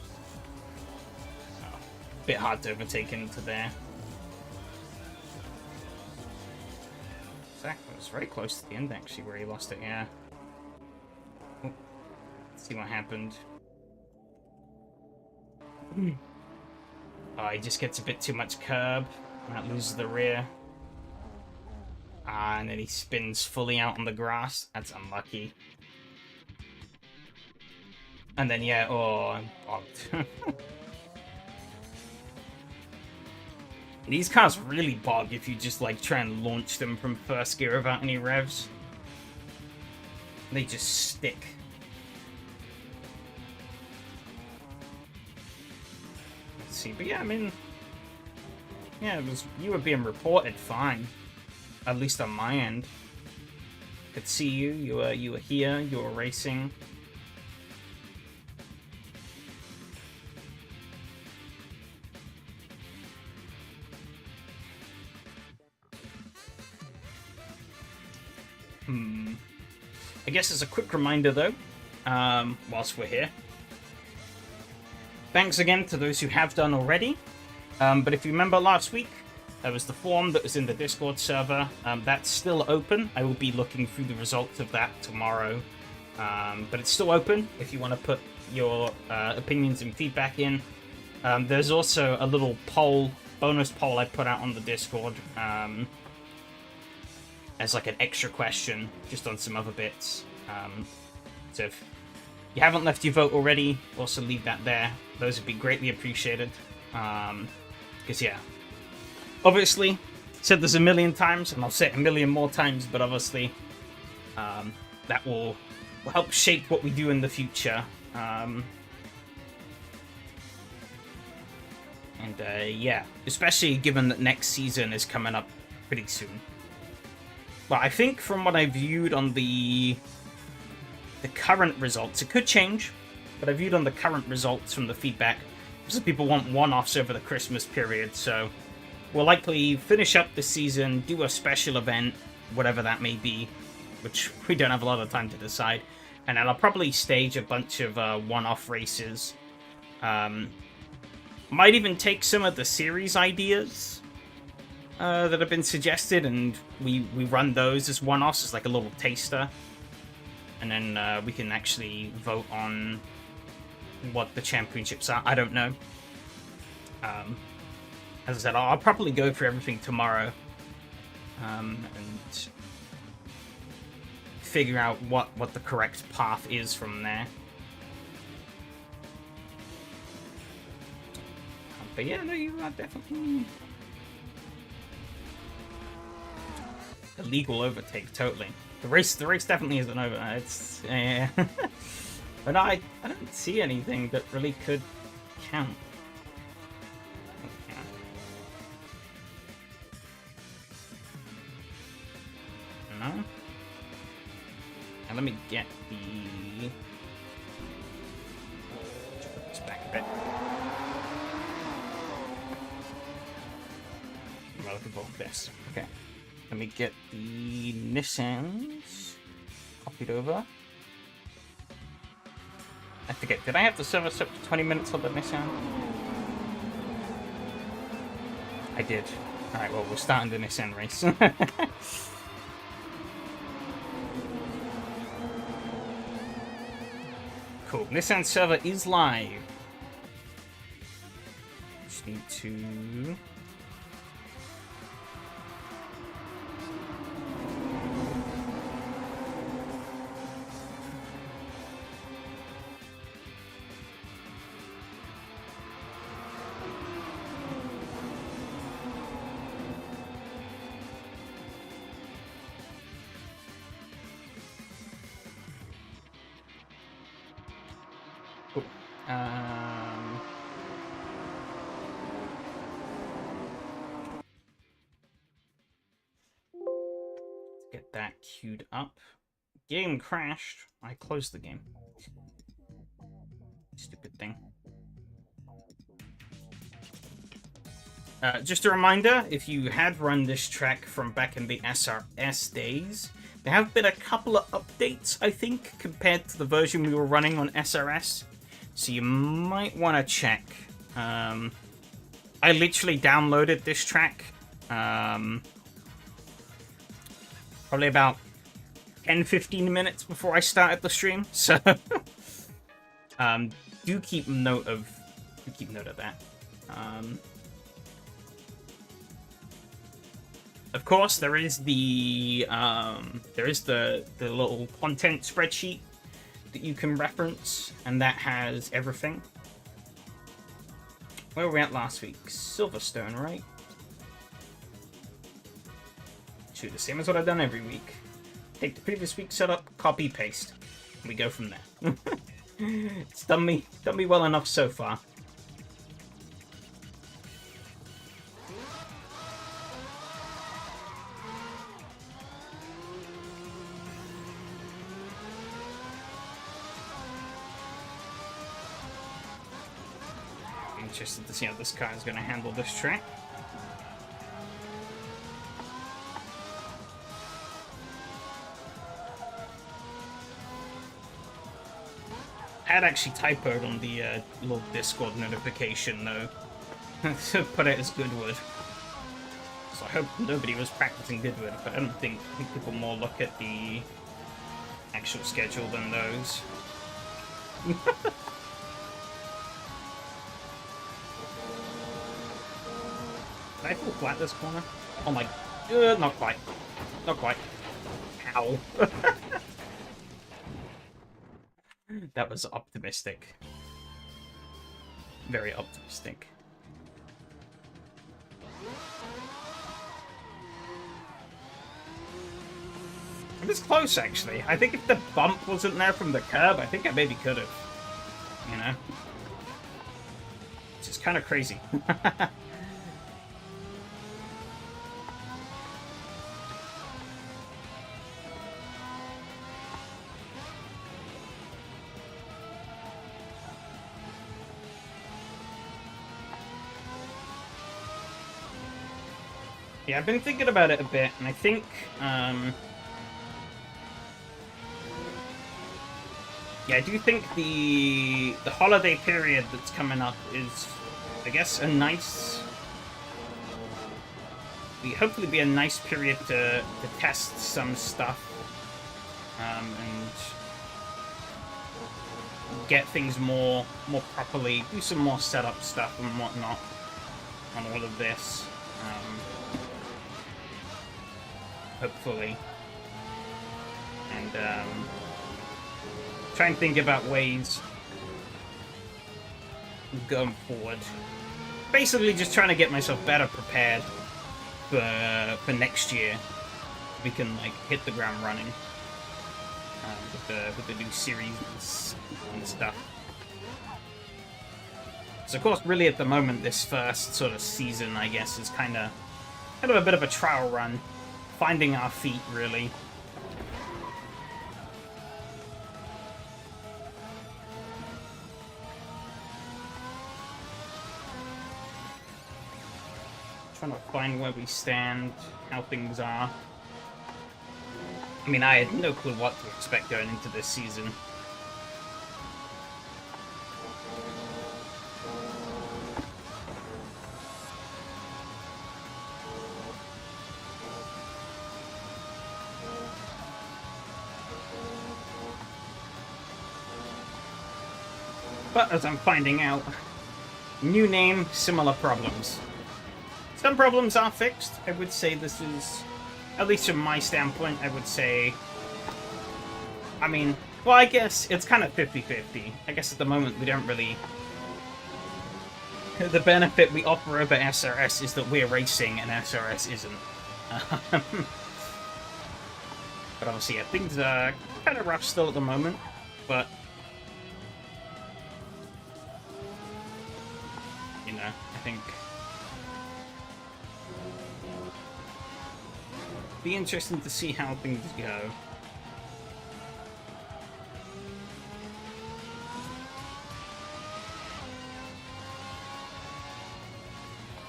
bit hard to overtake into there. It was very close to the end, actually, where he lost it, yeah. Oh, let's see what happened. Oh, he just gets a bit too much curb. That loses the rear. And then he spins fully out on the grass. That's unlucky. And then, yeah, oh, I'm bogged. These cars really bog if you just, like, try and launch them from first gear without any revs. They just stick. Let's see, but yeah, I mean... Yeah, you were being reported fine. At least on my end. Could see you, you were here, you were racing. I guess as a quick reminder, though, whilst we're here, thanks again to those who have done already. But if you remember last week, there was the form that was in the Discord server. That's still open. I will be looking through the results of that tomorrow. But it's still open if you want to put your opinions and feedback in. There's also a little poll, bonus poll I put out on the Discord. As like an extra question, just on some other bits. So if you haven't left your vote already, also leave that there. Those would be greatly appreciated. Because yeah, obviously, said this a million times, and I'll say it a million more times, but obviously, that will help shape what we do in the future. Yeah, especially given that next season is coming up pretty soon. But I think from what I viewed on the current results, it could change, but I viewed on the current results from the feedback, because people want one-offs over the Christmas period, so we'll likely finish up the season, do a special event, whatever that may be, which we don't have a lot of time to decide, and then I'll probably stage a bunch of one-off races. Might even take some of the series ideas that have been suggested, and we run those as one-offs, as like a little taster. And then we can actually vote on what the championships are. I don't know. As I said, I'll probably go through everything tomorrow. And figure out what the correct path is from there. But yeah, no, you are definitely... Illegal overtake, totally. The race definitely isn't over. It's but I don't see anything that really could count. Okay. No. And let me get the. Put this back a bit. I'm looking for this. Okay. Let me get the Nissans copied over. I forget, did I have the service up to 20 minutes on the Nissan? I did. Alright, well, we're starting the Nissan race. Cool. Nissan server is live. Just need to... Get that queued up. Game crashed. I closed the game. Stupid thing. Just a reminder, if you had run this track from back in the SRS days, there have been a couple of updates, I think, compared to the version we were running on SRS. So you might want to check. I literally downloaded this track probably about 10-15 minutes before I started the stream. So do keep note of that. Of course, there is the little content spreadsheet that you can reference, and that has everything. Where were we at last week? Silverstone, right? Shoot, the same as what I've done every week. Take the previous week's setup, copy, paste. And we go from there. It's done me well enough so far. Interested to see how this car is going to handle this track. I had actually typoed on the little Discord notification, though, to put it as Goodwood. So I hope nobody was practicing Goodwood, but I think people more look at the actual schedule than those. Did I fall flat this corner? Oh my... not quite. Not quite. Ow. That was optimistic. Very optimistic. It was close, actually. I think if the bump wasn't there from the curb, I think I maybe could have. You know? Which is kind of crazy. Yeah, I've been thinking about it a bit, and I think, yeah, I do think the holiday period that's coming up is, I guess, a nice... hopefully be a nice period to test some stuff, and get things more properly, do some more setup stuff and whatnot on all of this. Hopefully, and try and think about ways going forward. Basically, just trying to get myself better prepared for next year. We can like hit the ground running with the new series and stuff. So, of course, really at the moment, this first sort of season, I guess, is kind of a bit of a trial run. Finding our feet, really. Trying to find where we stand, how things are. I mean, I had no clue what to expect going into this season. But as I'm finding out, new name, similar problems. Some problems are fixed. I would say this is, at least from my standpoint, I would say... I mean, well, I guess it's kind of 50-50. I guess at the moment we don't really... The benefit we offer over SRS is that we're racing and SRS isn't. But obviously, yeah, things are kind of rough still at the moment, but... I think be interesting to see how things go.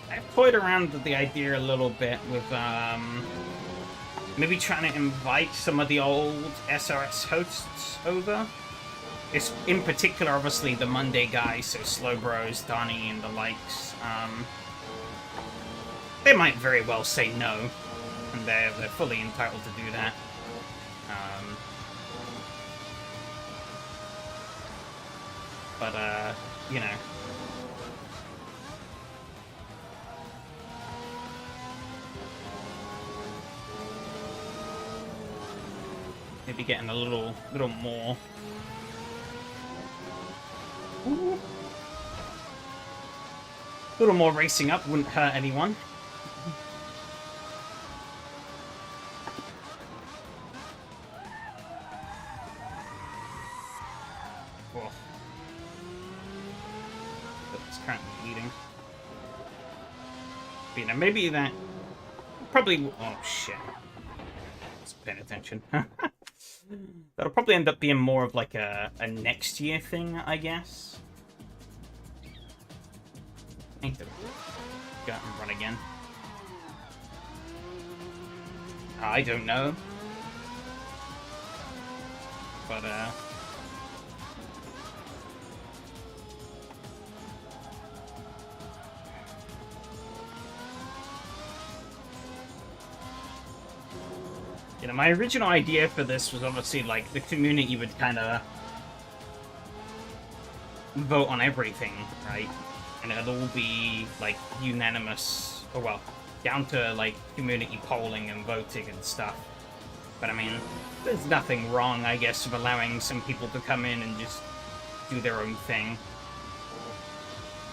I've toyed around with the idea a little bit with maybe trying to invite some of the old SRS hosts over. It's in particular, obviously, the Monday guys, so Slow Bros, Donnie, and the likes. They might very well say no, and they're fully entitled to do that. But you know. Maybe getting a little more. Ooh. A little more racing up wouldn't hurt anyone. Oh. It's currently leading. But, you know, maybe that probably. Oh shit! Just paying attention. That'll probably end up being more of like a next year thing, I guess. I need to go out and run again. I don't know. But, you know, my original idea for this was obviously, like, the community would kind of vote on everything, right? And it'll all be, like, unanimous, or, well, down to, like, community polling and voting and stuff. But, I mean, there's nothing wrong, I guess, with allowing some people to come in and just do their own thing.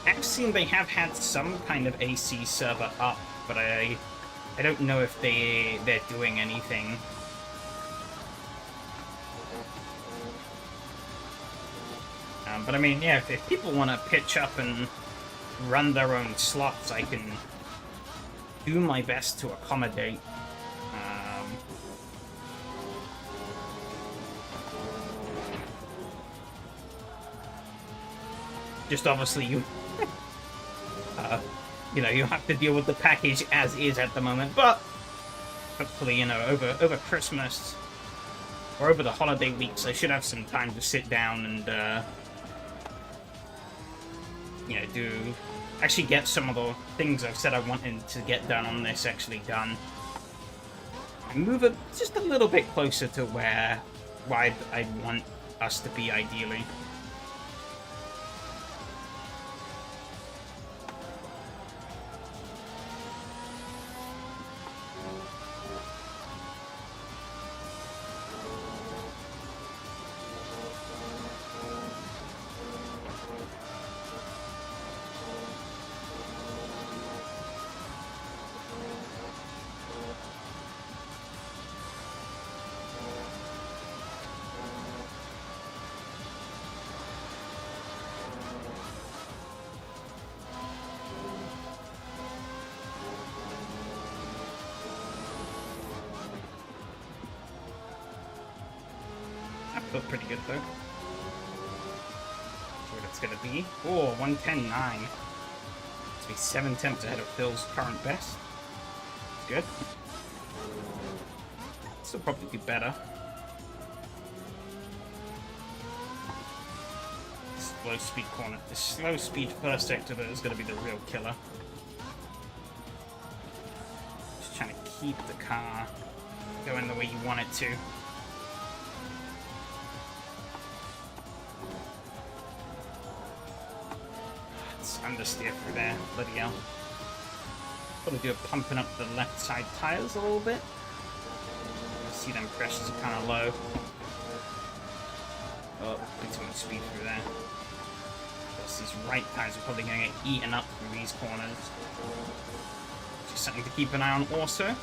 I've seen they have had some kind of AC server up, but I don't know if they're doing anything. But I mean, yeah, if people want to pitch up and run their own slots, I can do my best to accommodate. Just obviously you know, you have to deal with the package as is at the moment, but hopefully, you know, over Christmas or over the holiday weeks, I should have some time to sit down and, you know, actually get some of the things I've said I wanted to get done on this actually done. And move it just a little bit closer to where I'd want us to be ideally. Felt pretty good though. See what it's gonna be. Oh, 110.9. It's be 7 tenths ahead of Phil's current best. Good. This will probably be better. Slow speed corner. The slow speed first sector is gonna be the real killer. Just trying to keep the car going the way you want it to. Understeer through there, bloody hell. Probably do a pumping up the left side tires a little bit. See them pressures are kind of low. Oh, way too much speed through there. Plus these right tires are probably going to get eaten up through these corners. Just something to keep an eye on also.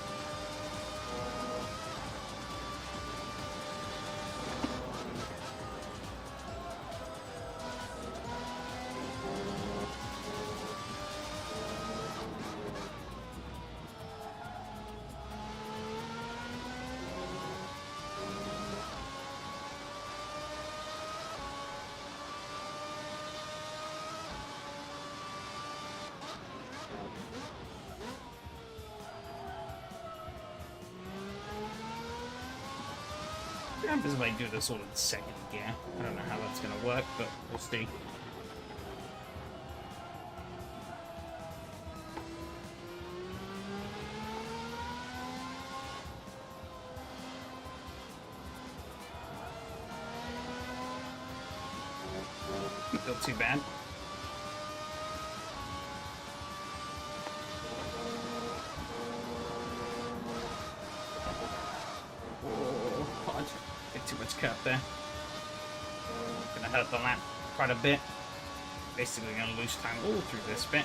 What happens if I do this all in second gear? I don't know how that's going to work, but we'll see. feel too bad. Oh, God. Bit too much curb there. Gonna hurt the lap quite a bit. Basically gonna lose time all through this bit.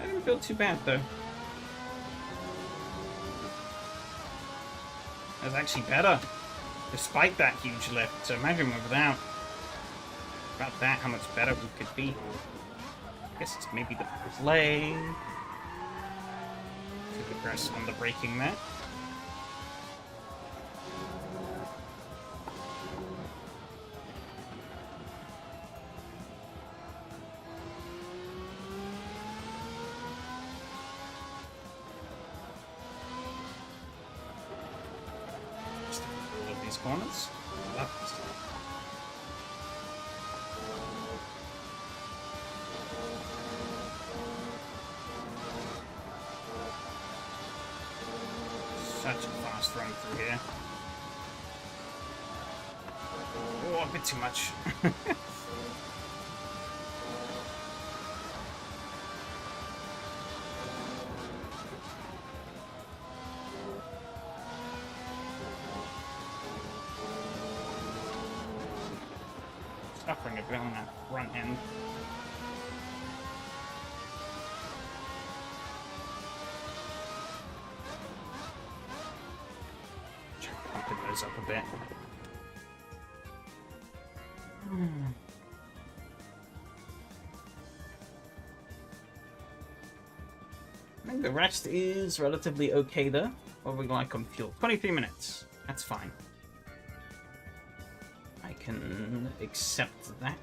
I didn't feel too bad though. That was actually better, despite that huge lift. So imagine without that, how much better we could be. I guess it's maybe the play. Took the press on the braking there. Just all of these corners. Left. Such a fast run through here. Oh, a bit too much. Suffering a bit on that front end. Pumping those up a bit. I think the rest is relatively okay though. What are we like on fuel? 23 minutes. That's fine. I can accept that.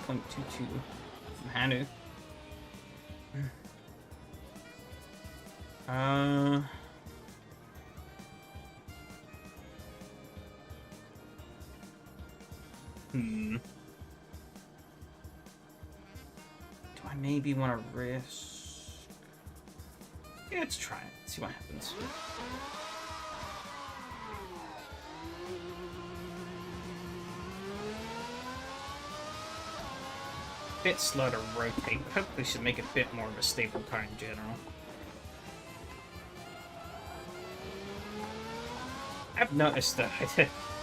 4.22 from Hanu. Do I maybe want to risk? Yeah, let's try it. See what happens. Bit slow to rotate. Hopefully should make a bit more of a stable car in general. I've noticed that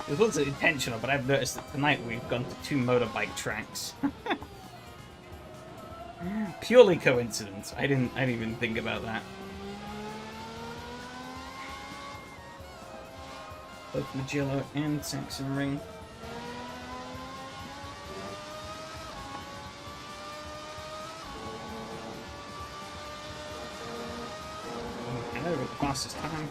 it wasn't intentional, but I've noticed that tonight we've gone to 2 motorbike tracks. Purely coincidence. I didn't even think about that. Both Mugello and Saxon Ring. Okay, over the fastest time.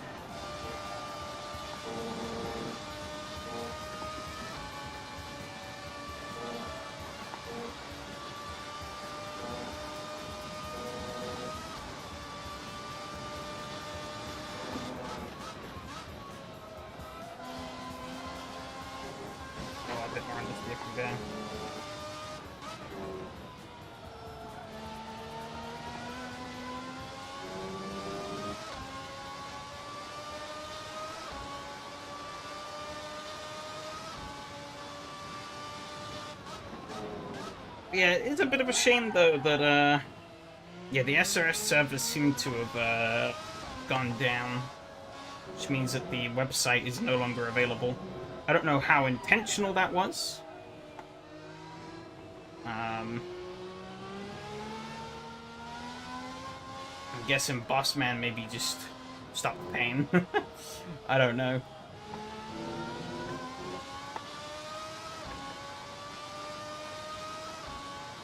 Yeah, it's a bit of a shame though that yeah, the SRS servers seem to have gone down, which means that the website is no longer available. I don't know how intentional that was. I'm guessing Bossman maybe just stopped paying. I don't know.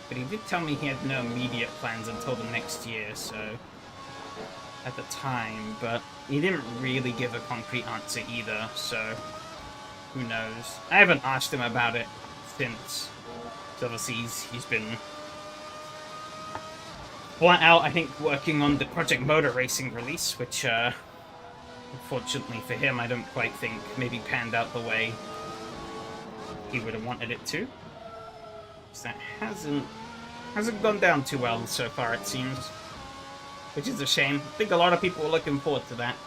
But he did tell me he had no immediate plans until the next year, so at the time, but he didn't really give a concrete answer either, so who knows. I haven't asked him about it since, so obviously he's been flat out, I think, working on the Project Motor Racing release, which unfortunately for him, I don't quite think maybe panned out the way he would have wanted it to. 'Cause that hasn't gone down too well so far, it seems. Which is a shame. I think a lot of people were looking forward to that.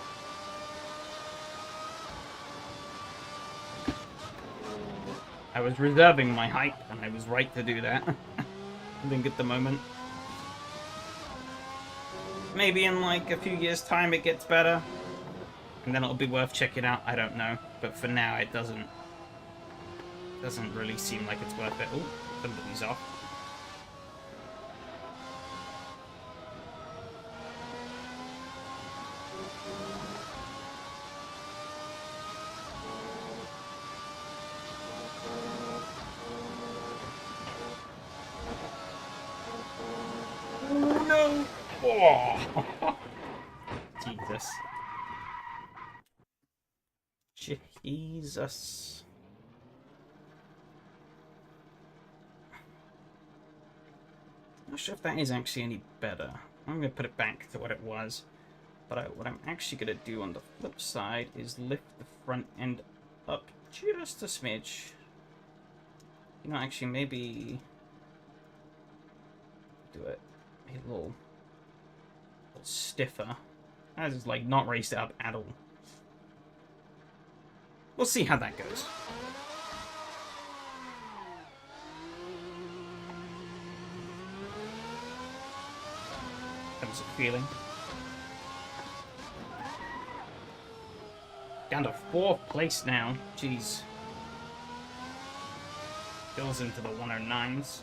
I was reserving my hype, and I was right to do that. I think at the moment. Maybe in like a few years' time it gets better. And then it'll be worth checking out, I don't know. But for now it doesn't really seem like it's worth it. Oh, somebody's off. Oh no! Oh. Jesus. Jesus. Not sure if that is actually any better. I'm going to put it back to what it was. But what I'm actually going to do on the flip side is lift the front end up just a smidge. You know, actually, maybe do it a little stiffer. That is, like, not raised it up at all. We'll see how that goes. Comes a feeling. Down to 4th place now. Jeez. Goes into the 109s.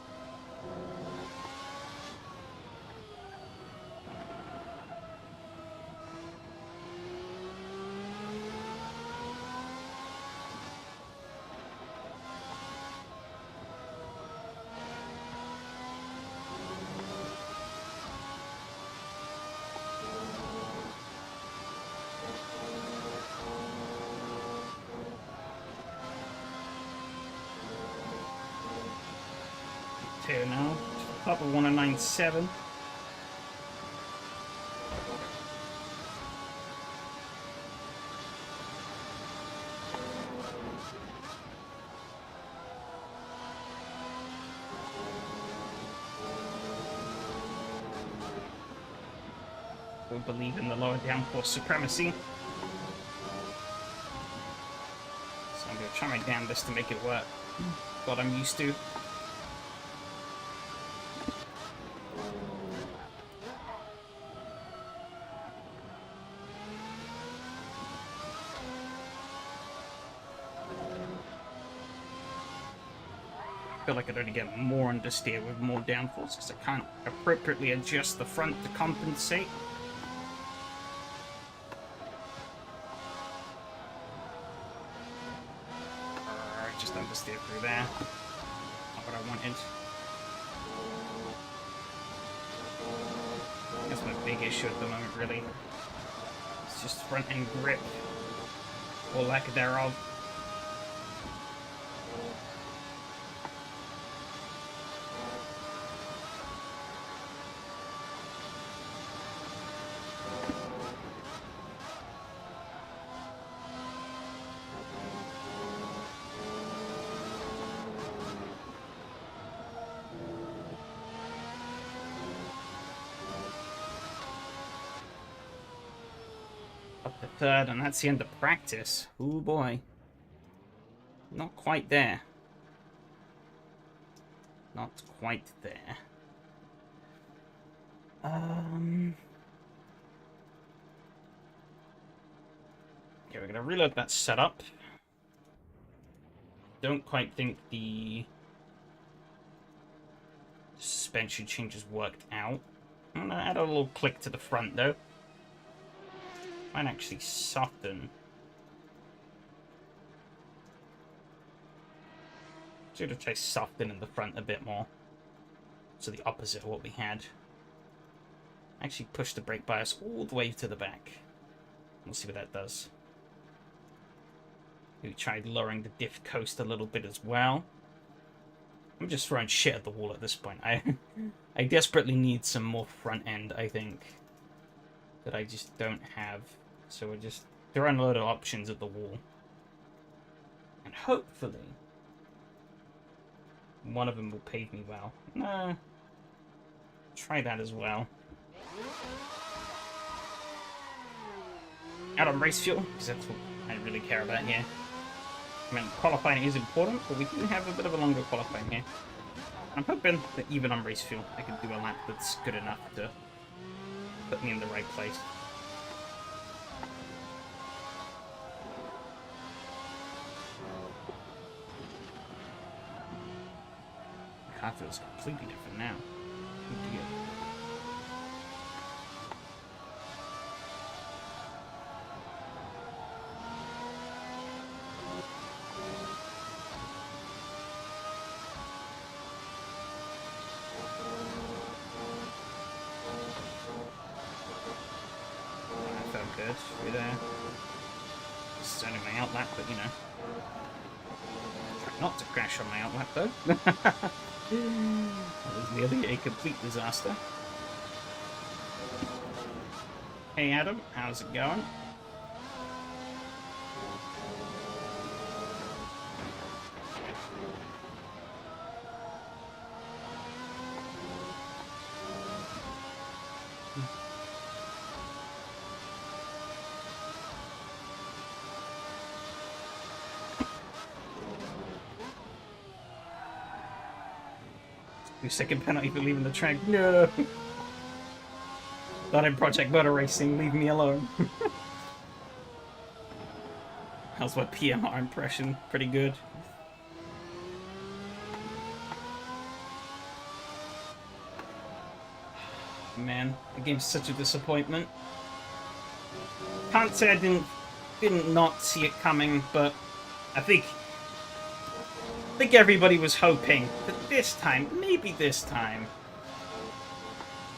Here now, top of 109.7. We believe in the lower downforce supremacy. So I'm going to try my damnedest to make it work. What I'm used to. I feel like I'd only get more understeer with more downforce because I can't appropriately adjust the front to compensate. Just understeer through there. Not what I wanted. That's my big issue at the moment, really. It's just front end grip, or lack thereof. Up to 3rd, and that's the end of practice. Ooh boy. Not quite there. Not quite there. Okay, we're gonna reload that setup. Don't quite think the suspension changes worked out. I'm gonna add a little click to the front though. Might actually soften. Should have tried softening the front a bit more. So the opposite of what we had. Actually push the brake bias all the way to the back. We'll see what that does. We tried lowering the diff coast a little bit as well. I'm just throwing shit at the wall at this point. I desperately need some more front end, I think. That I just don't have. So we're just throwing a load of options at the wall. And hopefully One of them will pave me well. No. Try that as well. Out on race fuel, because that's what I really care about here. I mean, qualifying is important, but we do have a bit of a longer qualifying here. I'm hoping that even on race fuel, I can do a lap that's good enough to put me in the right place. The car feels completely different now. Oh dear. Good, through there. This is only my outlap, but you know. Try not to crash on my outlap though. That was nearly a complete disaster. Hey Adam, how's it going? Your second penalty for leaving the track. No! Not in Project Motor Racing, leave me alone. How's my PMR impression? Pretty good. Man, the game's such a disappointment. Can't say I didn't not see it coming, but I think everybody was hoping that this time, maybe this time,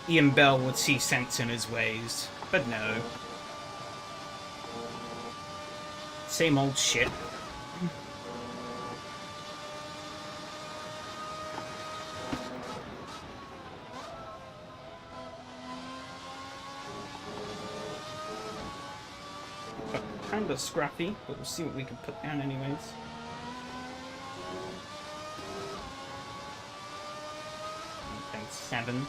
Ian Bell would see sense in his ways. But no. Same old shit. Kinda scrappy, but we'll see what we can put down anyways. And 7.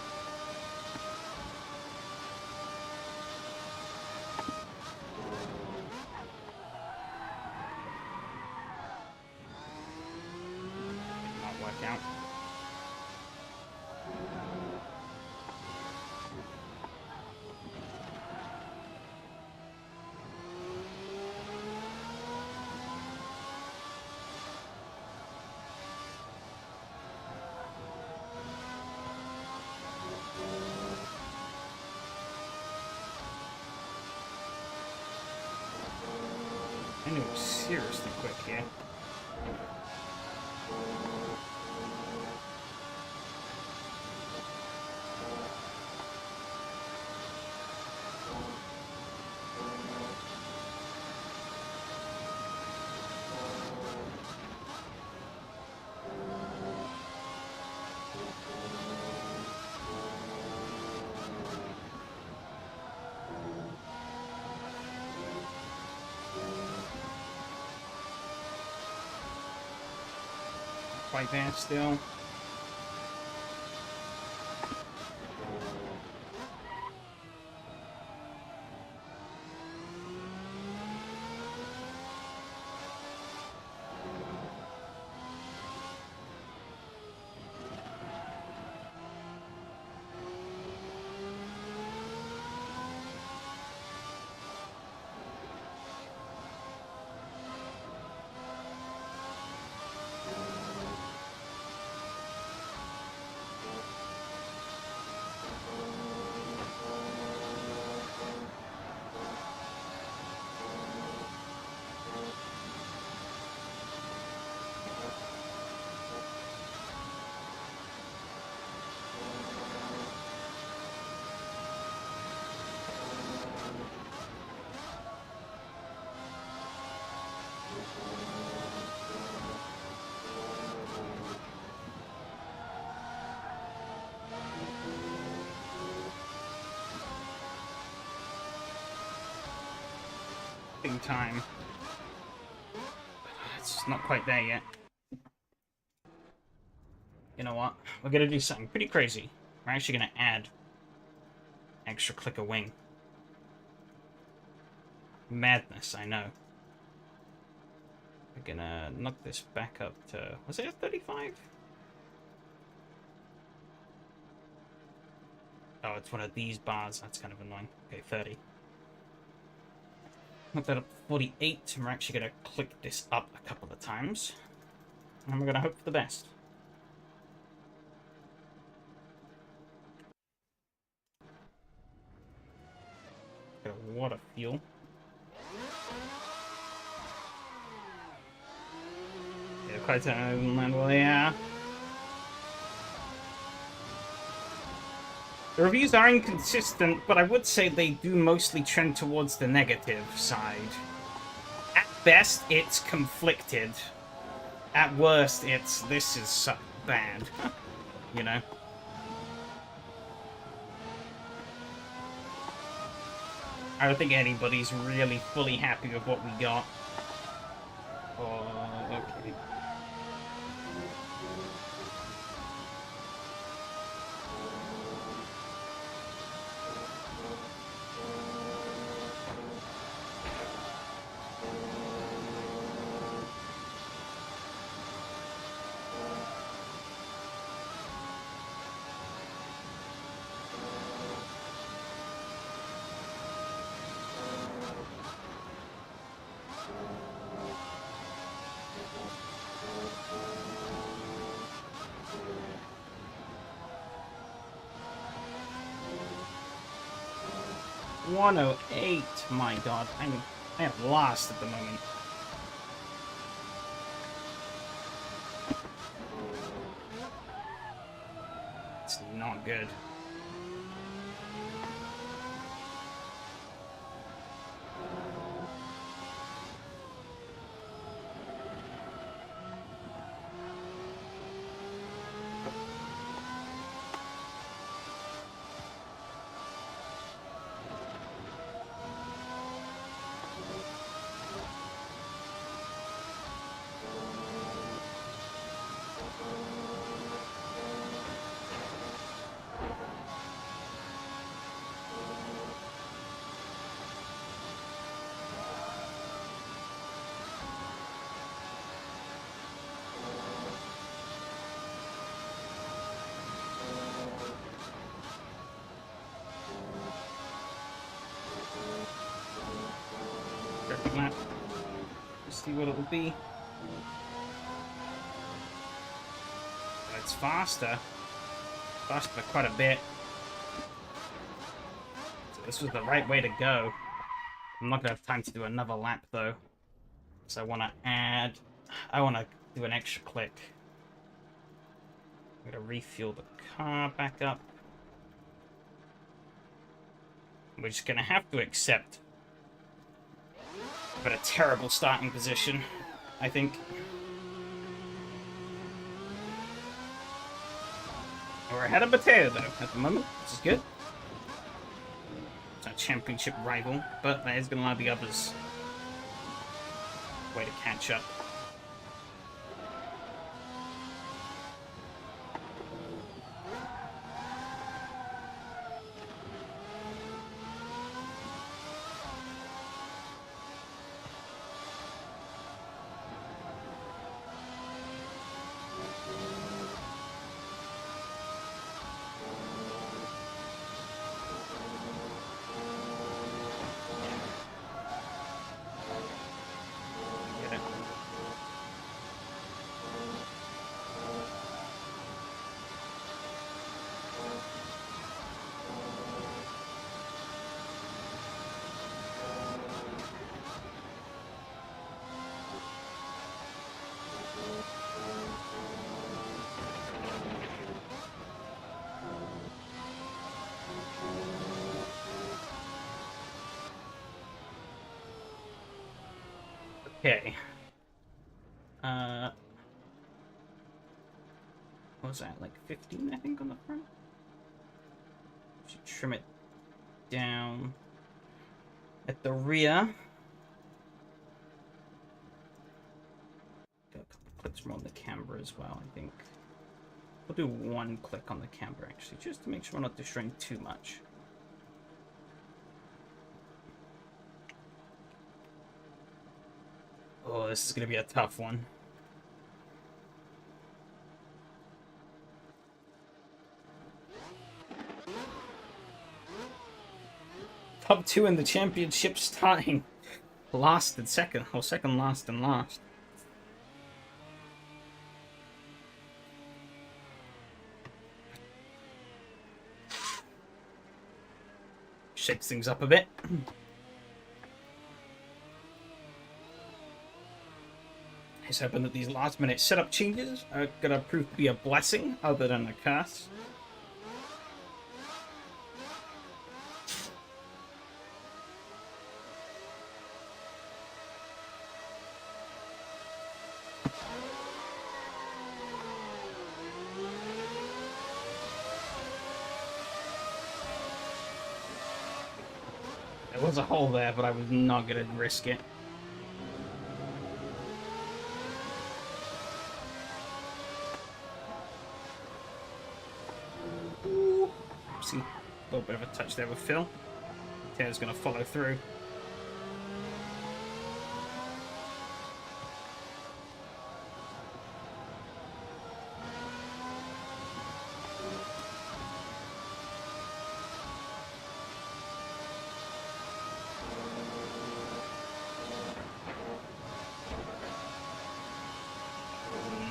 Not work out. I knew it was seriously quick here. Quite there still. Big time. It's just not quite there yet. You know what? We're gonna do something pretty crazy. We're actually gonna add extra clicker wing. Madness, I know. We're gonna knock this back up to... Was it a 35? Oh, it's one of these bars. That's kind of annoying. Okay, 30. Knock that up to 48. And we're actually gonna click this up a couple of times. And we're gonna hope for the best. Got a lot of fuel. Yeah, quite well, yeah. The reviews are inconsistent, but I would say they do mostly trend towards the negative side. At best, it's conflicted. At worst, it's this is so bad. You know? I don't think anybody's really fully happy with what we got. Oh, okay. $108. My God, I am lost at the moment. It's not good. Perfect lap. Let's see what it will be. It's faster. Faster by quite a bit. So this was the right way to go. I'm not gonna have time to do another lap though. So I wanna do an extra click. I'm gonna refuel the car back up. We're just gonna have to accept but a terrible starting position, I think. We're ahead of Mateo, though, at the moment, which is good. It's our championship rival, but that is going to allow the others a way to catch up. Okay. What was that? Like 15, I think, on the front? Should trim it down at the rear. Got a couple clips more on the camber as well, I think. We'll do one click on the camber, actually, just to make sure we're not destroying too much. Oh, this is going to be a tough one. Top 2 in the championship starting last and second, or second last and last. Shakes things up a bit. He's hoping that these last minute setup changes are gonna prove to be a blessing other than a curse. There was a hole there, but I was not gonna risk it. See, a little bit of a touch there with Phil. Taylor's gonna follow through.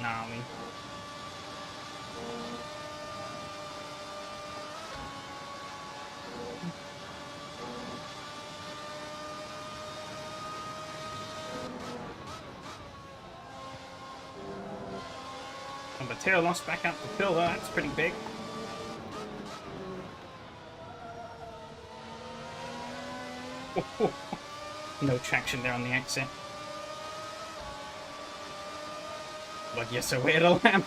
Gnarly. And the tail lost back out to Phil, though. That's pretty big. No traction there on the exit. Like, you're so weird, old man.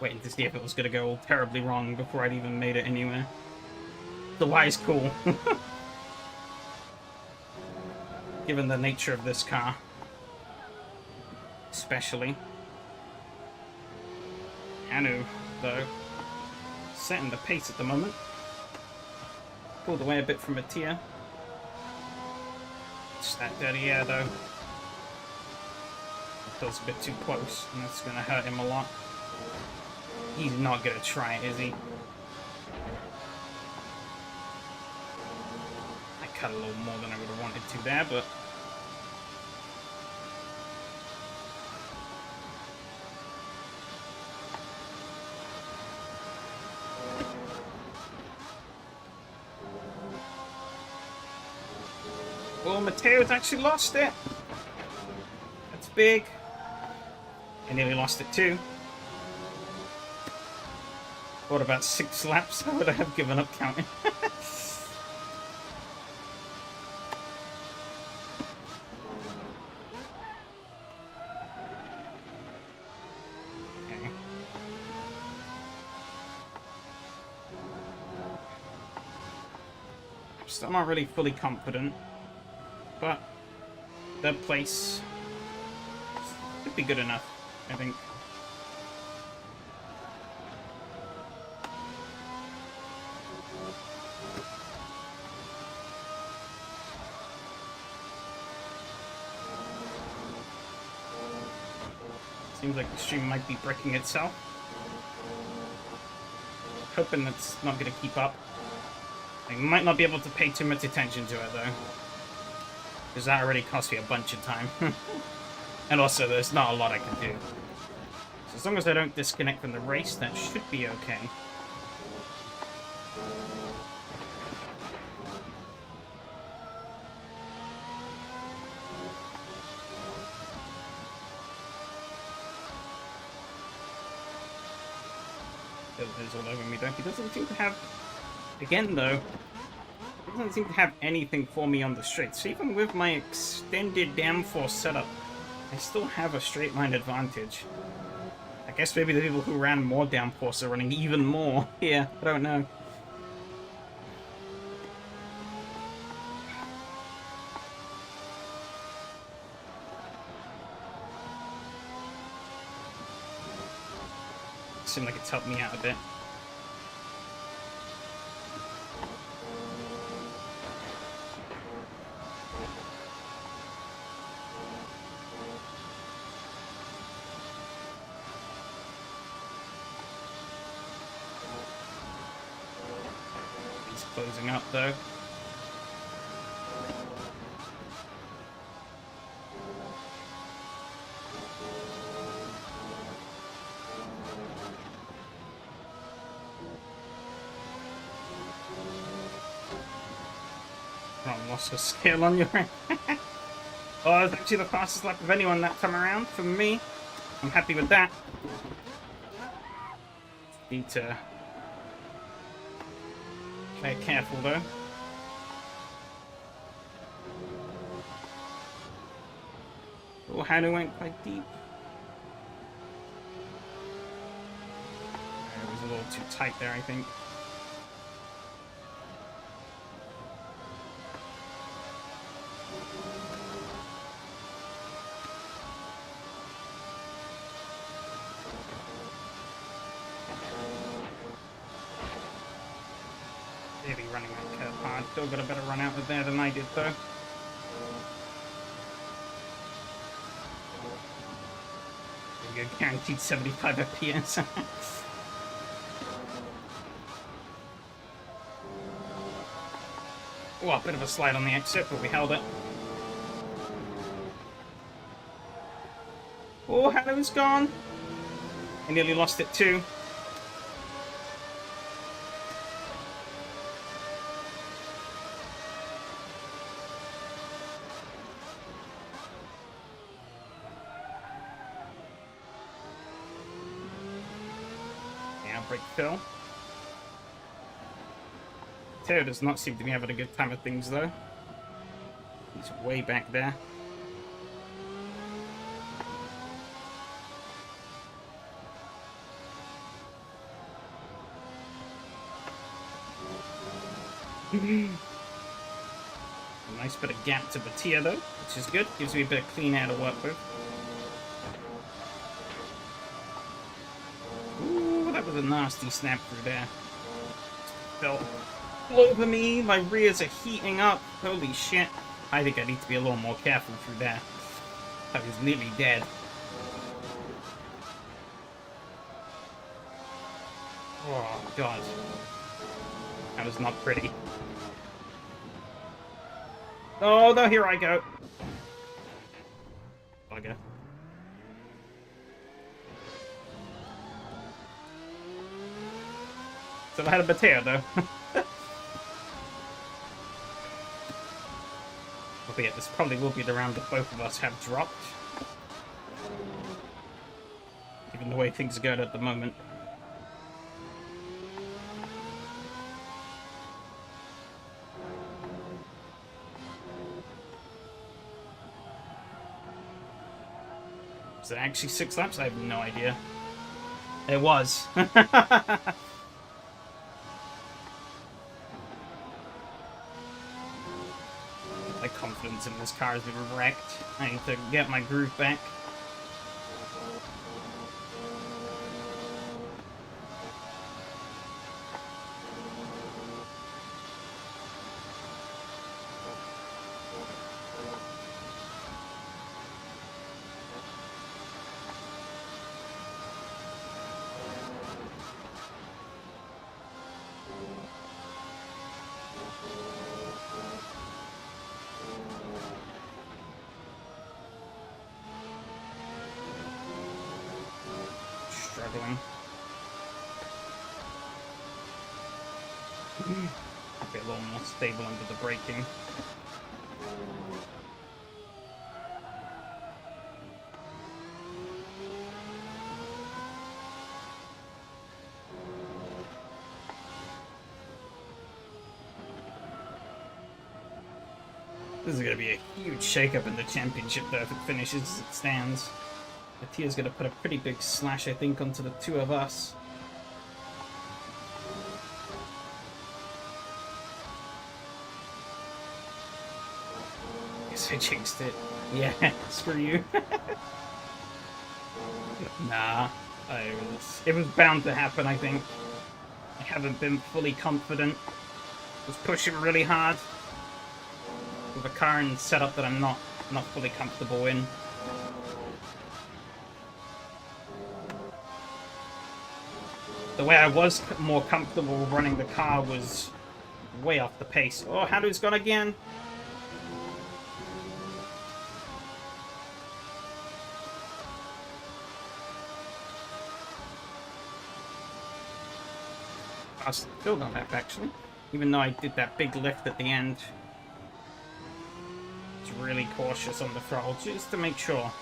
Waiting to see if it was going to go all terribly wrong before I'd even made it anywhere. The wise cool. Given the nature of this car. Especially. Anu, though, setting the pace at the moment. Pulled away a bit from Mattia. It's that dirty air, though. Feels a bit too close, and that's going to hurt him a lot. He's not going to try it, is he? I cut a little more than I would have wanted to there, but... well, Matteo's actually lost it. That's big. I nearly lost it too. What, about 6 laps? I would have given up counting. Okay. I'm still not really fully confident, but third place should be good enough, I think. Seems like the stream might be breaking itself. Hoping it's not going to keep up. I might not be able to pay too much attention to it, though. Because that already cost me a bunch of time. And also, there's not a lot I can do. So as long as I don't disconnect from the race, that should be okay. Is all over me, though. He doesn't seem to have... Again, though, he doesn't seem to have anything for me on the straight. So even with my extended downforce setup, I still have a straight line advantage. I guess maybe the people who ran more downforce are running even more here. I don't know. seems like it's helped me out a bit. He's closing up though. Lost a skill on your end. Oh, it's actually the fastest lap of anyone that time around for me. I'm happy with that. Need to play it careful though. Oh, Hannah went quite deep. It was a little too tight there, I think. Really running that curve hard. Still got a better run out of there than I did though. There you go, guaranteed 75 FPS. Oh, a bit of a slide on the exit, but we held it. Oh, Hannah's gone. I nearly lost it too. Break Phil. Teo does not seem to be having a good time of things though. He's way back there. A nice bit of gap to Batia though, which is good. Gives me a bit of clean air to work with. That was a nasty snap through there. Fell all over me. My rears are heating up. Holy shit. I think I need to be a little more careful through there. I was nearly dead. Oh, God. That was not pretty. Oh, no, here I go. Bugger. So I had a potato though. Albeit this probably will be the round that both of us have dropped. Given the way things are going at the moment. Was it actually 6 laps? I have no idea. It was. My confidence in this car has been wrecked. I need to get my groove back. Struggling. Be a little more stable under the braking. This is going to be a huge shake-up in the championship, though, if it finishes as it stands. Matia's going to put a pretty big slash, I think, onto the two of us. Guess I jinxed it. Yeah, screw you. Nah. It was bound to happen, I think. I haven't been fully confident. Was pushing really hard with a car and setup that I'm not fully comfortable in. The way I was more comfortable running the car was way off the pace. Oh, Haru's gone again. I still not have, actually. Even though I did that big lift at the end. I was really cautious on the throttle just to make sure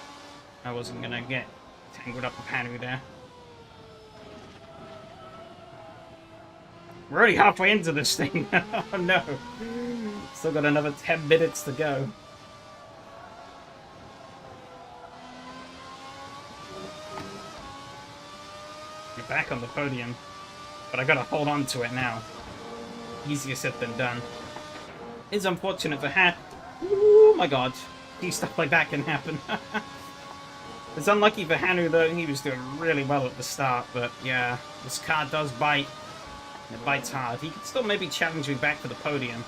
I wasn't going to get tangled up with Haru there. We're already halfway into this thing. Oh no. Still got another 10 minutes to go. You're back on the podium. But I gotta hold on to it now. Easier said than done. It's unfortunate for Hat. Oh my god. See, stuff like that can happen. It's unlucky for Hanu though, he was doing really well at the start, but yeah, this car does bite. It bites hard. He could still maybe challenge me back for the podium.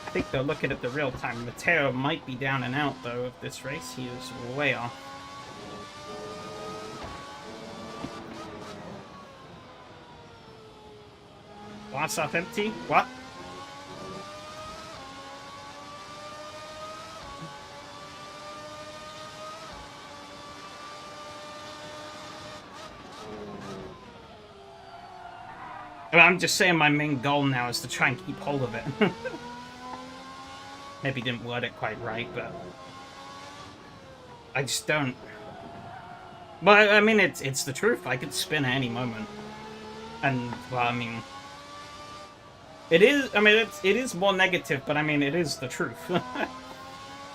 I think they're looking at the real time. Matteo might be down and out though of this race. He is way off. Glass half empty? What? Well, I'm just saying my main goal now is to try and keep hold of it. Maybe didn't word it quite right, but I just don't. But I mean, it's the truth. I could spin at any moment, and well, I mean, it is. I mean, it is more negative, but I mean, it is the truth.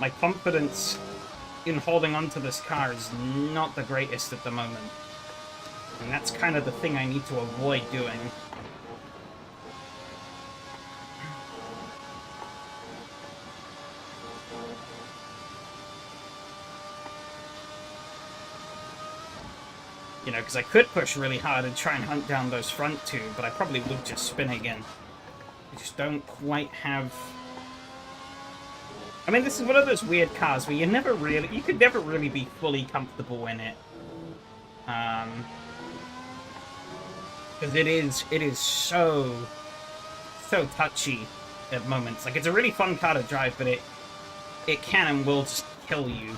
My confidence in holding onto this car is not the greatest at the moment, and that's kind of the thing I need to avoid doing. You know, because I could push really hard and try and hunt down those front two, but I probably would just spin again. I just don't quite have... I mean, this is one of those weird cars where you could never really be fully comfortable in it. Because it is so touchy at moments. Like, it's a really fun car to drive, but it can and will just kill you.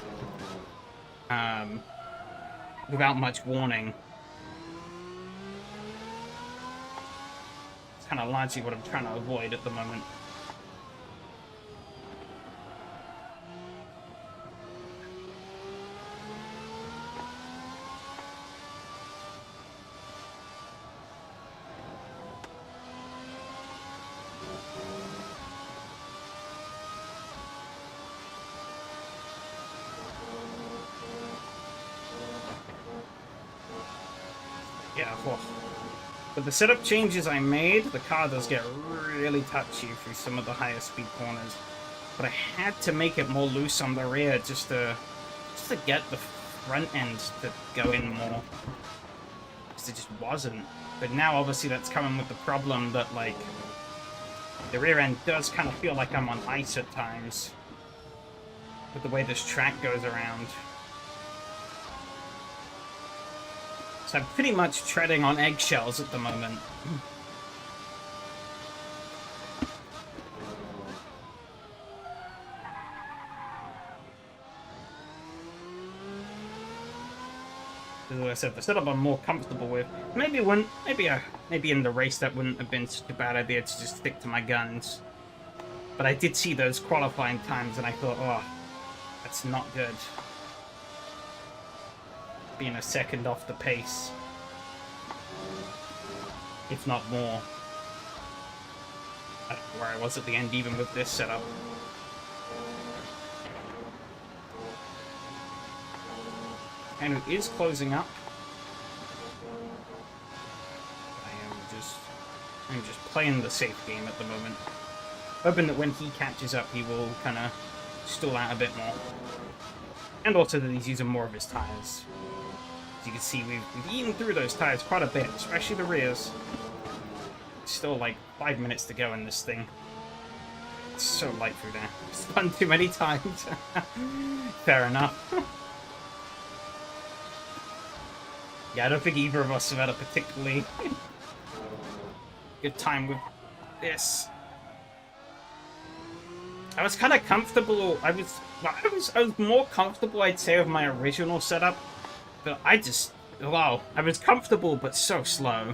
Without much warning. It's kind of largely what I'm trying to avoid at the moment. Yeah, well, with the setup changes I made, the car does get really touchy through some of the higher speed corners. But I had to make it more loose on the rear just to get the front end to go in more. Because it just wasn't. But now obviously that's coming with the problem that, like, the rear end does kind of feel like I'm on ice at times. With the way this track goes around. So I'm pretty much treading on eggshells at the moment. As I said, the setup I'm more comfortable with. Maybe in the race that wouldn't have been such a bad idea to just stick to my guns. But I did see those qualifying times and I thought, oh, that's not good. Being a second off the pace, if not more. I don't know where I was at the end even with this setup. And it is closing up. I'm just playing the safe game at the moment. Hoping that when he catches up he will kind of stall out a bit more. And also that he's using more of his tires. As you can see, we've eaten through those tires quite a bit, especially the rears. Still like 5 minutes to go in this thing. It's so light through there. Spun too many times. Fair enough. Yeah, I don't think either of us have had a particularly good time with this. I was kind of comfortable. I was more comfortable, I'd say, with my original setup. But wow, I was comfortable, but so slow.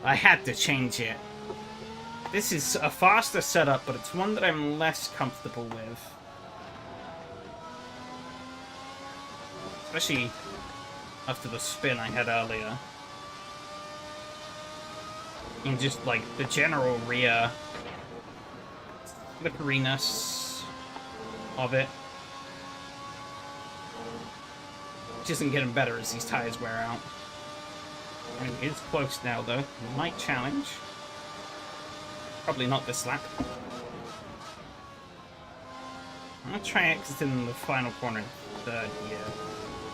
I had to change it. This is a faster setup, but it's one that I'm less comfortable with. Especially after the spin I had earlier. And just, like, the general rear slipperiness of it. Which isn't getting better as these tires wear out. I mean, it's close now, though. Might challenge. Probably not this lap. I'm gonna try exiting the final corner third here.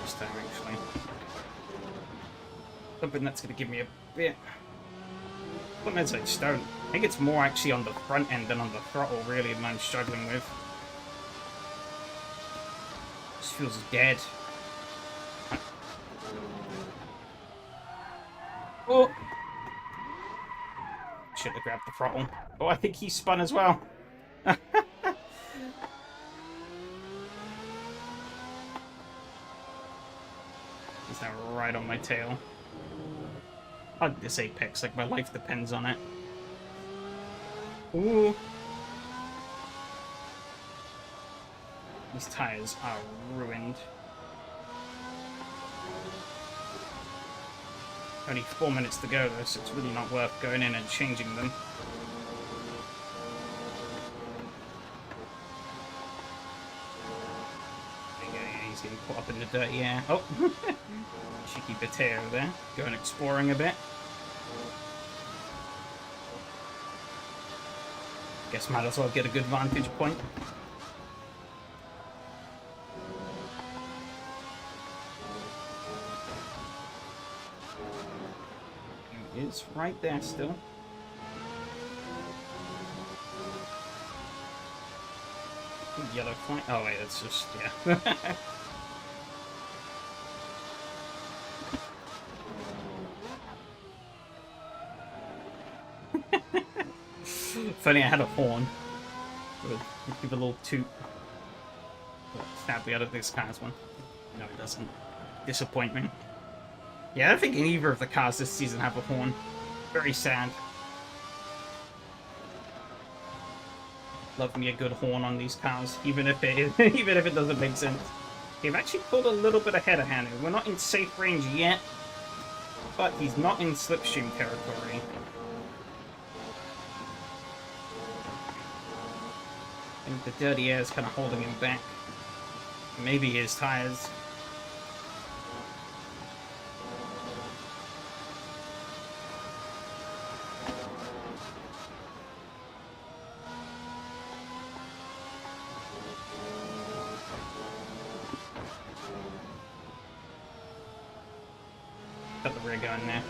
This time, actually. Hoping that's gonna give me a bit. What is I just don't. I think it's more actually on the front end than on the throttle, really, that I'm struggling with. This feels dead. Oh! Should have grabbed the throttle. Oh, I think he spun as well. He's now right on my tail. Hug this apex like my life depends on it. Ooh. These tires are ruined. Only 4 minutes to go though, so it's really not worth going in and changing them. He's getting caught up in the dirty air. Oh! Cheeky potato there. Going exploring a bit. Guess might as well get a good vantage point. He is right there still. Yellow flag. Oh wait, that's just, yeah. Funny, I had a horn. Give a little toot. Sadly, out of this car's one. No, it doesn't. Disappointment. Yeah, I don't think either of the cars this season have a horn. Very sad. Love me a good horn on these cars, even if it even if it doesn't make sense. They've actually pulled a little bit ahead of Hanu. We're not in safe range yet, but he's not in slipstream territory. I think the dirty air is kind of holding him back. Maybe his tires. Got the rear going there.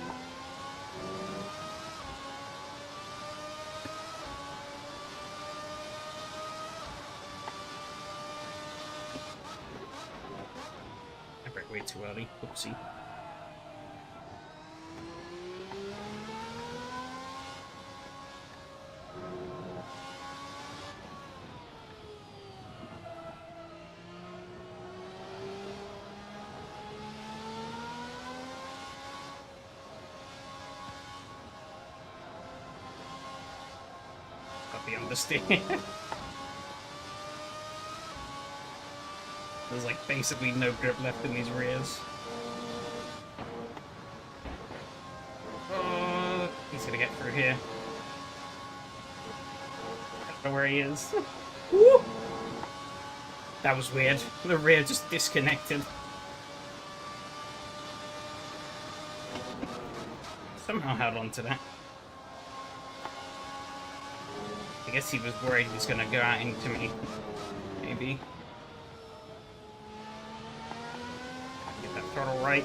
I brake way too early. Oopsie. Got the understeer. There's like basically no grip left in these rears. Oh, he's gonna get through here. I don't know where he is. Woo! That was weird. The rear just disconnected. Somehow held on to that. I guess he was worried he was gonna go out into me. Maybe. Get that throttle right.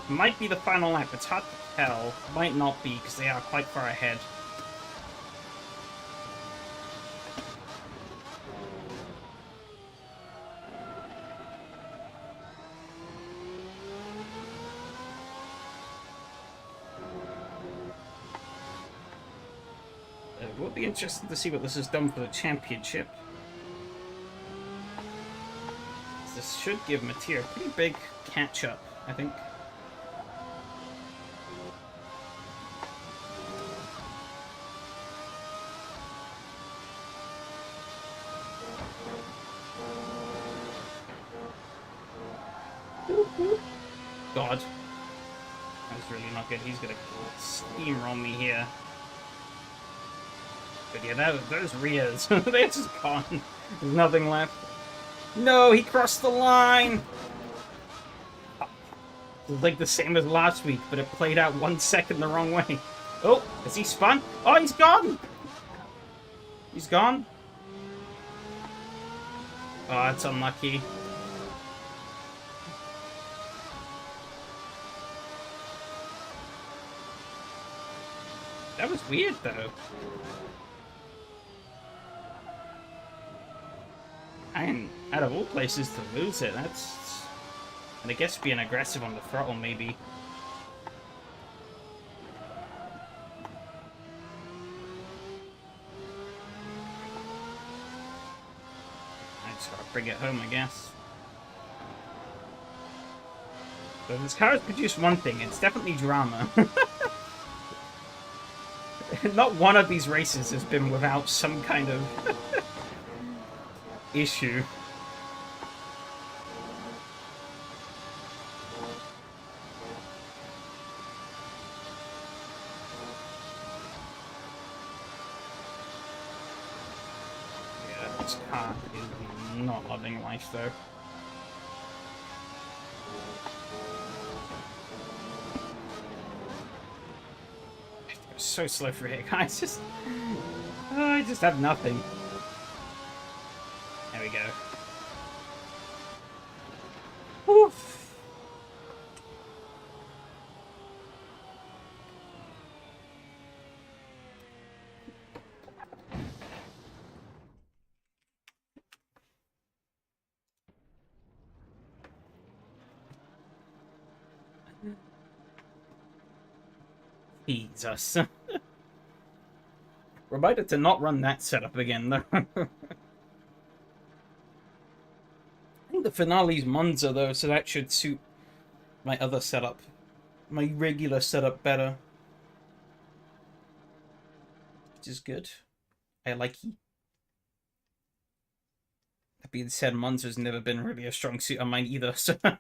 Might be the final lap. It's hard to tell. Might not be, because they are quite far ahead. It will be interesting to see what this has done for the championship. This should give Mattia a pretty big catch-up, I think. God. That's really not good. He's gonna steamroll me here. But yeah, those rears, they're just gone. There's nothing left. No, he crossed the line! It was like the same as last week, but it played out 1 second the wrong way. Oh, has he spun? Oh, he's gone! He's gone? Oh, that's unlucky. That was weird, though. And out of all places to lose it, that's... And I guess being aggressive on the throttle, maybe. I just gotta bring it home, I guess. But if this car has produced one thing, it's definitely drama. Not one of these races has been without some kind of issue. Yeah, this car is not loving life, though. So slow for here, guys. I just have nothing. There we go. Oof. Jesus. Reminder to not run that setup again, though. I think the finale's Monza, though, so that should suit my other setup. My regular setup better. Which is good. I like it. That being said, Monza's never been really a strong suit on mine either, so... We'll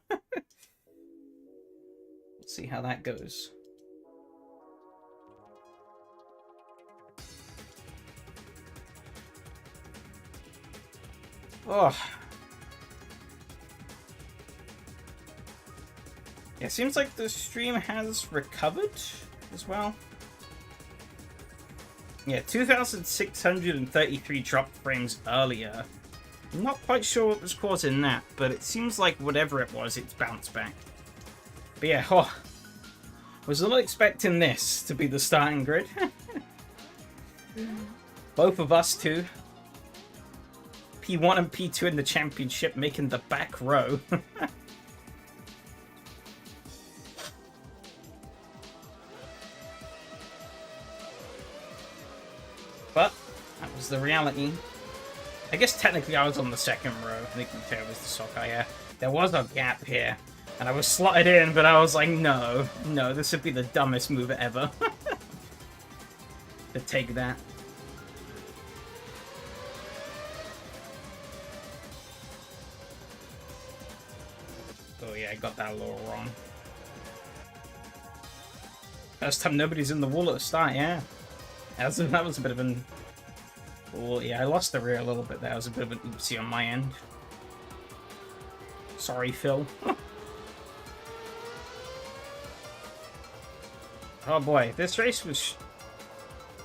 see how that goes. Oh. Yeah, it seems like the stream has recovered as well. Yeah, 2,633 drop frames earlier. I'm not quite sure what was causing that, but it seems like whatever it was, it's bounced back. But yeah, oh, was not expecting this to be the starting grid. Both of us too. P1 and P2 in the championship making the back row. But that was the reality. I guess technically I was on the second row. I think Mateo was the soccer, yeah. There was a gap here. And I was slotted in, but I was like, no, this would be the dumbest move ever. To take that. Oh yeah, I got that a little wrong. First time nobody's in the wall at the start, yeah. That was a bit of an... Well, yeah, I lost the rear a little bit there. That was a bit of an oopsie on my end. Sorry, Phil. Oh boy, this race was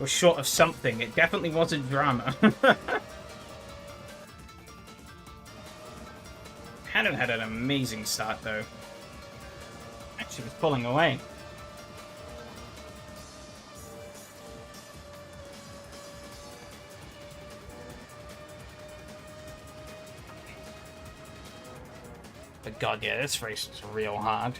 short of something. It definitely wasn't drama. Cannon had an amazing start, though. She was pulling away. But god, yeah, this race is real hard.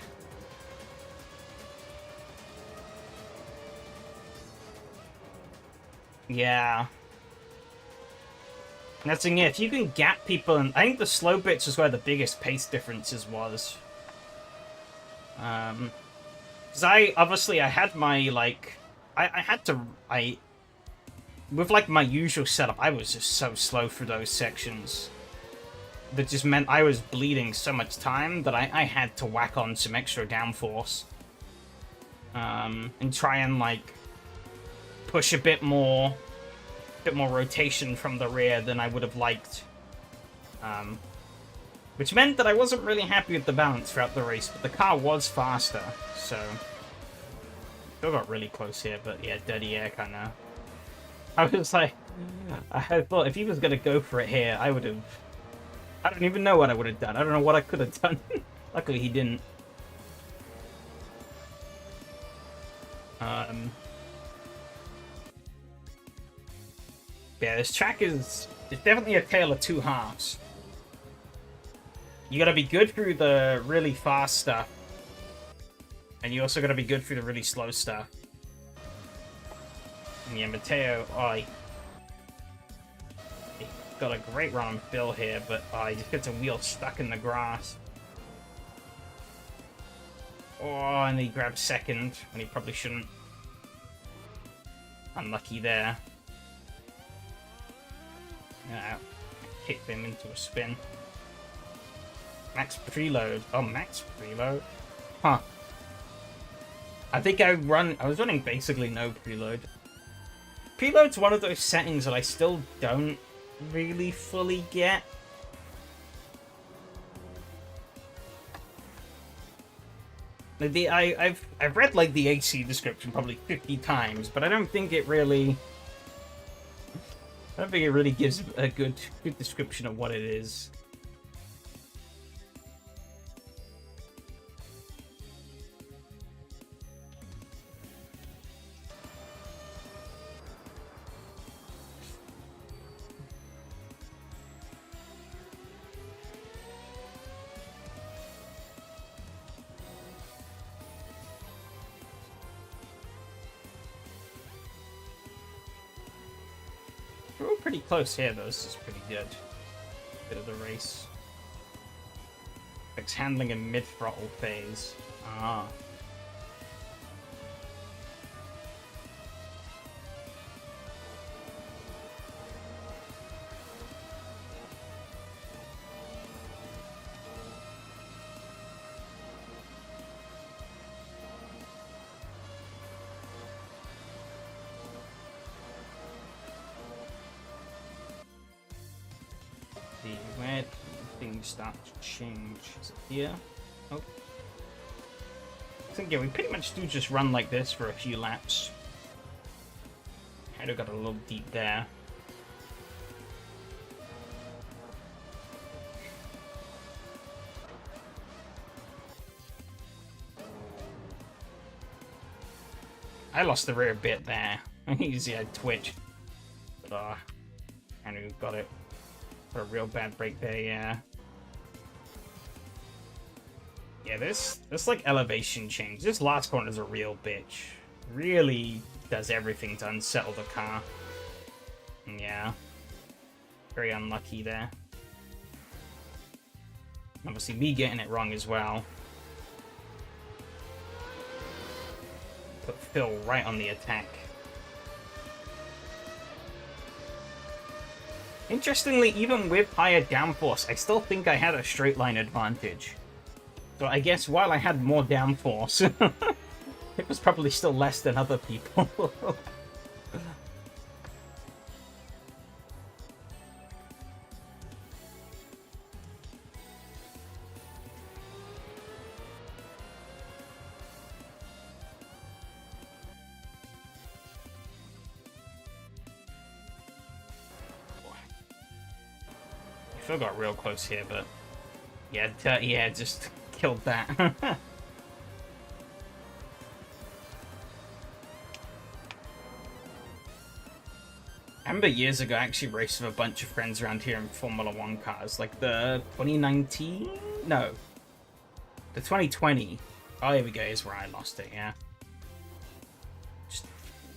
Yeah. That's the thing, yeah, if you can gap people, and I think the slow bits is where the biggest pace differences was. Because I had my, like, with, like, my usual setup, I was just so slow through those sections. That just meant I was bleeding so much time that I had to whack on some extra downforce. And try and, like, push a bit more rotation from the rear than I would have liked. Which meant that I wasn't really happy with the balance throughout the race, but the car was faster, so... Still got really close here, but yeah, dirty air kinda... I was like... I thought if he was gonna go for it here, I would have... I don't even know what I would have done. I don't know what I could have done. Luckily he didn't. Yeah, this track is... It's definitely a tale of two halves. You gotta be good through the really fast stuff. And you also gotta be good through the really slow stuff. And yeah, Matteo, he got a great run on Phil here, but he just gets a wheel stuck in the grass. Oh, and he grabs second, when he probably shouldn't. Unlucky there. Yeah, kicked him into a spin. Max preload. Oh, max preload? Huh. I think I was running basically no preload. Preload's one of those settings that I still don't really fully get. I've read like the AC description probably 50 times, but I don't think it really gives a good description of what it is. We're all pretty close here, though. This is pretty good. Bit of the race. It's handling in mid-throttle phase. Ah. Where things start to change. Is it here? Oh. I think, yeah, we pretty much do just run like this for a few laps. Header got a little deep there. I lost the rear bit there. Easy, I twitched. But, Andrew got it. For a real bad break there, yeah. Yeah, this like elevation change. This last corner is a real bitch. Really does everything to unsettle the car. Yeah. Very unlucky there. Obviously me getting it wrong as well. Put Phil right on the attack. Interestingly, even with higher downforce, I still think I had a straight line advantage. So I guess while I had more downforce, it was probably still less than other people. Phil got real close here, but yeah, just killed that. remember years ago, I actually raced with a bunch of friends around here in Formula 1 cars. Like the 2019? No. The 2020. Oh, here we go. Here's where I lost it, yeah.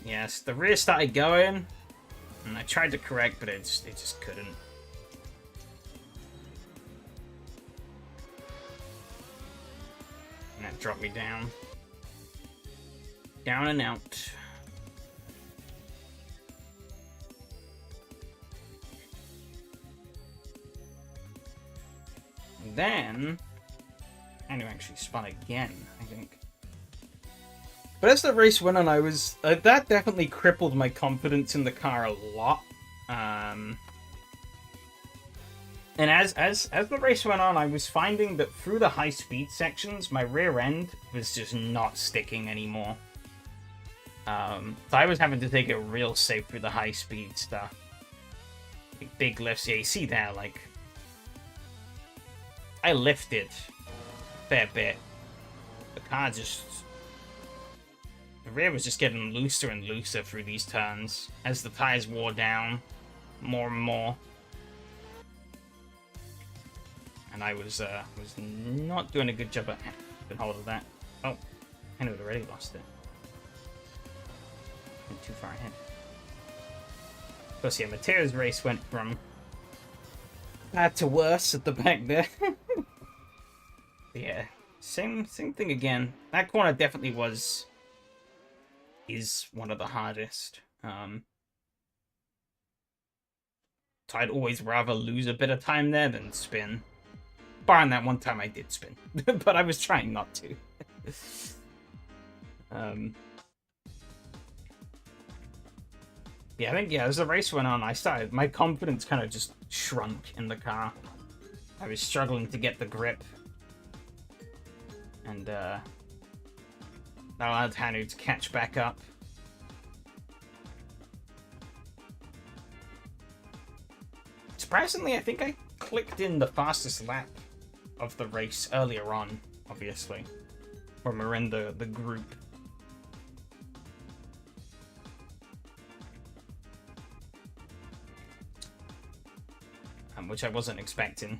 Yes, the rear started going, and I tried to correct, but it just couldn't. And that dropped me down. Down and out. And then, I actually spun again, I think. But as the race went on, I was that definitely crippled my confidence in the car a lot. And as the race went on, I was finding that through the high speed sections, my rear end was just not sticking anymore. So I was having to take it real safe through the high speed stuff. Like big lifts, yeah, you see there, like I lifted a fair bit. The car just... The rear was just getting looser and looser through these turns as the tires wore down more and more. And I was not doing a good job at getting hold of that. Oh, I had already lost it. I'm too far ahead. Of course, yeah, Mateo's race went from bad to worse at the back there. Yeah, same thing again. That corner definitely is one of the hardest. So I'd always rather lose a bit of time there than spin. Barring that one time I did spin, but I was trying not to. Yeah, I think, as the race went on, my confidence kind of just shrunk in the car. I was struggling to get the grip. And, I allowed Hanu to catch back up. Surprisingly, I think I clicked in the fastest lap of the race earlier on, obviously, when we were in the group. Which I wasn't expecting.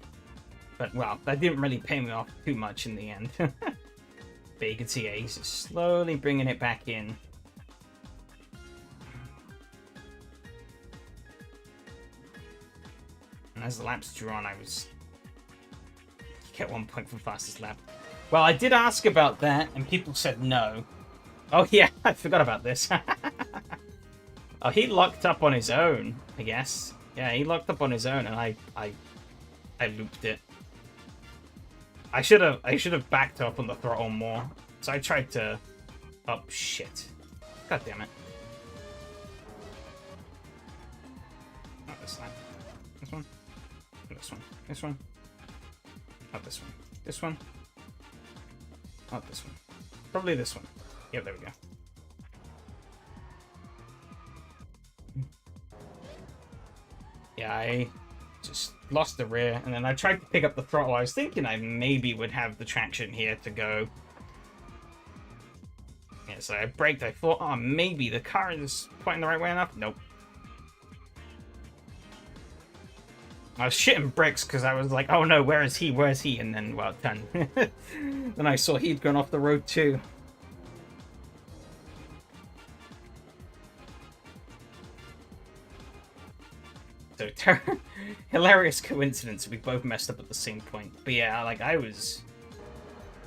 But, well, that didn't really pay me off too much in the end. But you can see, he's slowly bringing it back in. And as the laps drew on, I was... Get 1 point for fastest lap. Well, I did ask about that, and people said no. Oh, yeah, I forgot about this. Oh, he locked up on his own, I guess. Yeah, he locked up on his own, and I looped it. I should have backed up on the throttle more. So I tried to... Oh, shit. God damn it. Not this one. This one. This one. This one. Not this one. This one. Not this one. Probably this one. Yeah, there we go. Yeah, I just lost the rear, and then I tried to pick up the throttle. I was thinking I maybe would have the traction here to go. Yeah, so I braked. I thought, oh, maybe the car is pointing the right way enough. Nope. I was shitting bricks because I was like, oh no, where is he? Where is he? And then, well, it turned. Then I saw he'd gone off the road too. So, hilarious coincidence. We both messed up at the same point. But yeah, like, I was...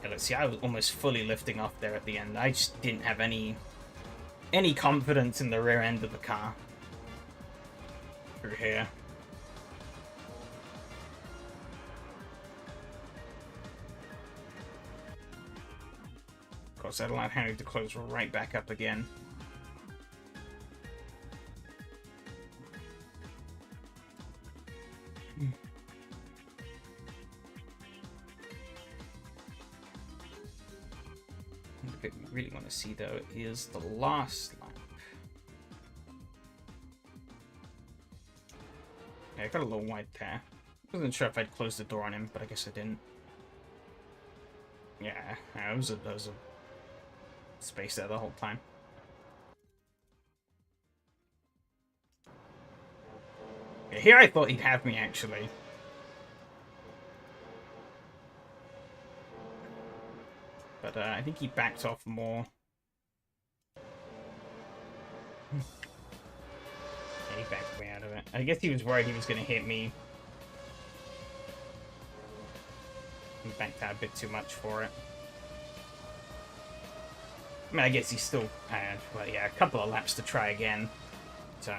Yeah, let's see, I was almost fully lifting off there at the end. I just didn't have any confidence in the rear end of the car. Through here. Of course, that allowed Henry to close right back up again. What we really want to see, though, is the last lap. Yeah, I got a little wide there. Wasn't sure if I'd closed the door on him, but I guess I didn't. Yeah, there was a space there the whole time. Here I thought he'd have me, actually. But I think he backed off more. Yeah, he backed way out of it. I guess he was worried he was going to hit me. He backed out a bit too much for it. I mean, I guess he still had, well, yeah, a couple of laps to try again. So...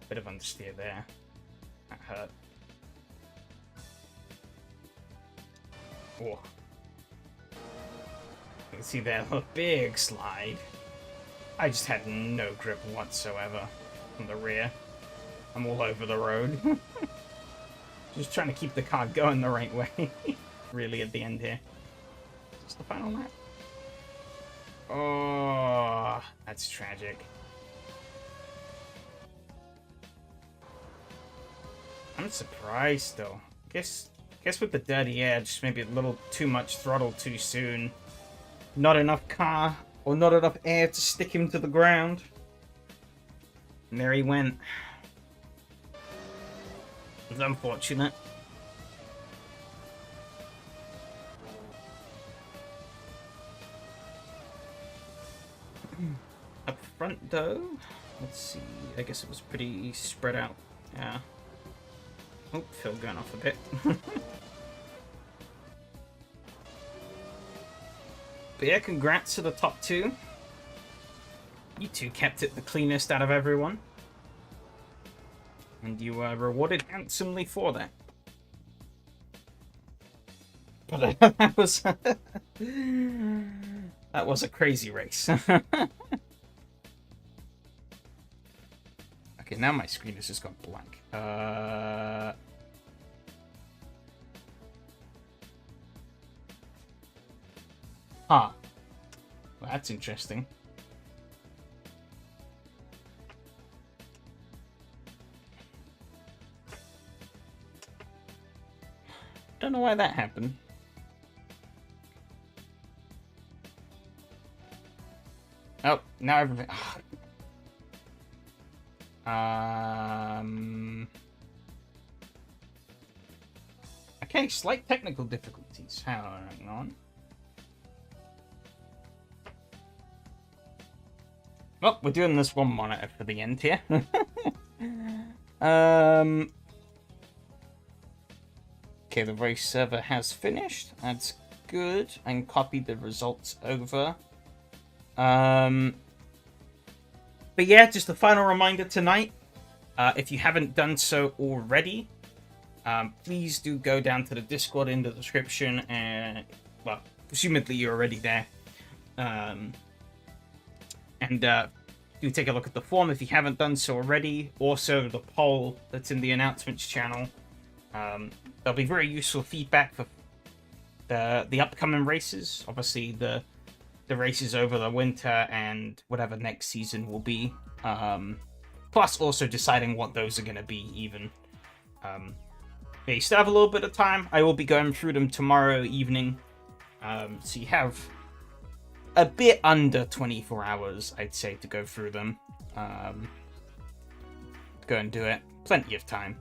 bit of understeer there. That hurt. Oh. You can see there a big slide. I just had no grip whatsoever from the rear. I'm all over the road. Just trying to keep the car going the right way. Really at the end here. Is this the final lap? Oh, that's tragic. I'm surprised though. Guess with the dirty air, just maybe a little too much throttle too soon. Not enough car or not enough air to stick him to the ground. And there he went. It was unfortunate. Up front though, let's see. I guess it was pretty spread out. Yeah. Oh, Phil going off a bit. But yeah, congrats to the top two. You two kept it the cleanest out of everyone. And you were rewarded handsomely for that. But that was... that was a crazy race. Okay, now my screen has just gone blank. Huh. Well, that's interesting. Don't know why that happened. Oh, now everything... Okay, slight technical difficulties. Hang on. Well, we're doing this one monitor for the end here. Okay, the race server has finished. That's good. And copied the results over. But yeah, just a final reminder tonight. If you haven't done so already, please do go down to the Discord in the description. And, well, presumably you're already there. And do take a look at the form if you haven't done so already. Also, the poll that's in the announcements channel. There'll be very useful feedback for the upcoming races. Obviously, the races over the winter and whatever next season will be. Plus, also deciding what those are going to be, even. You still have a little bit of time. I will be going through them tomorrow evening. So you have a bit under 24 hours, I'd say, to go through them. Go and do it. Plenty of time.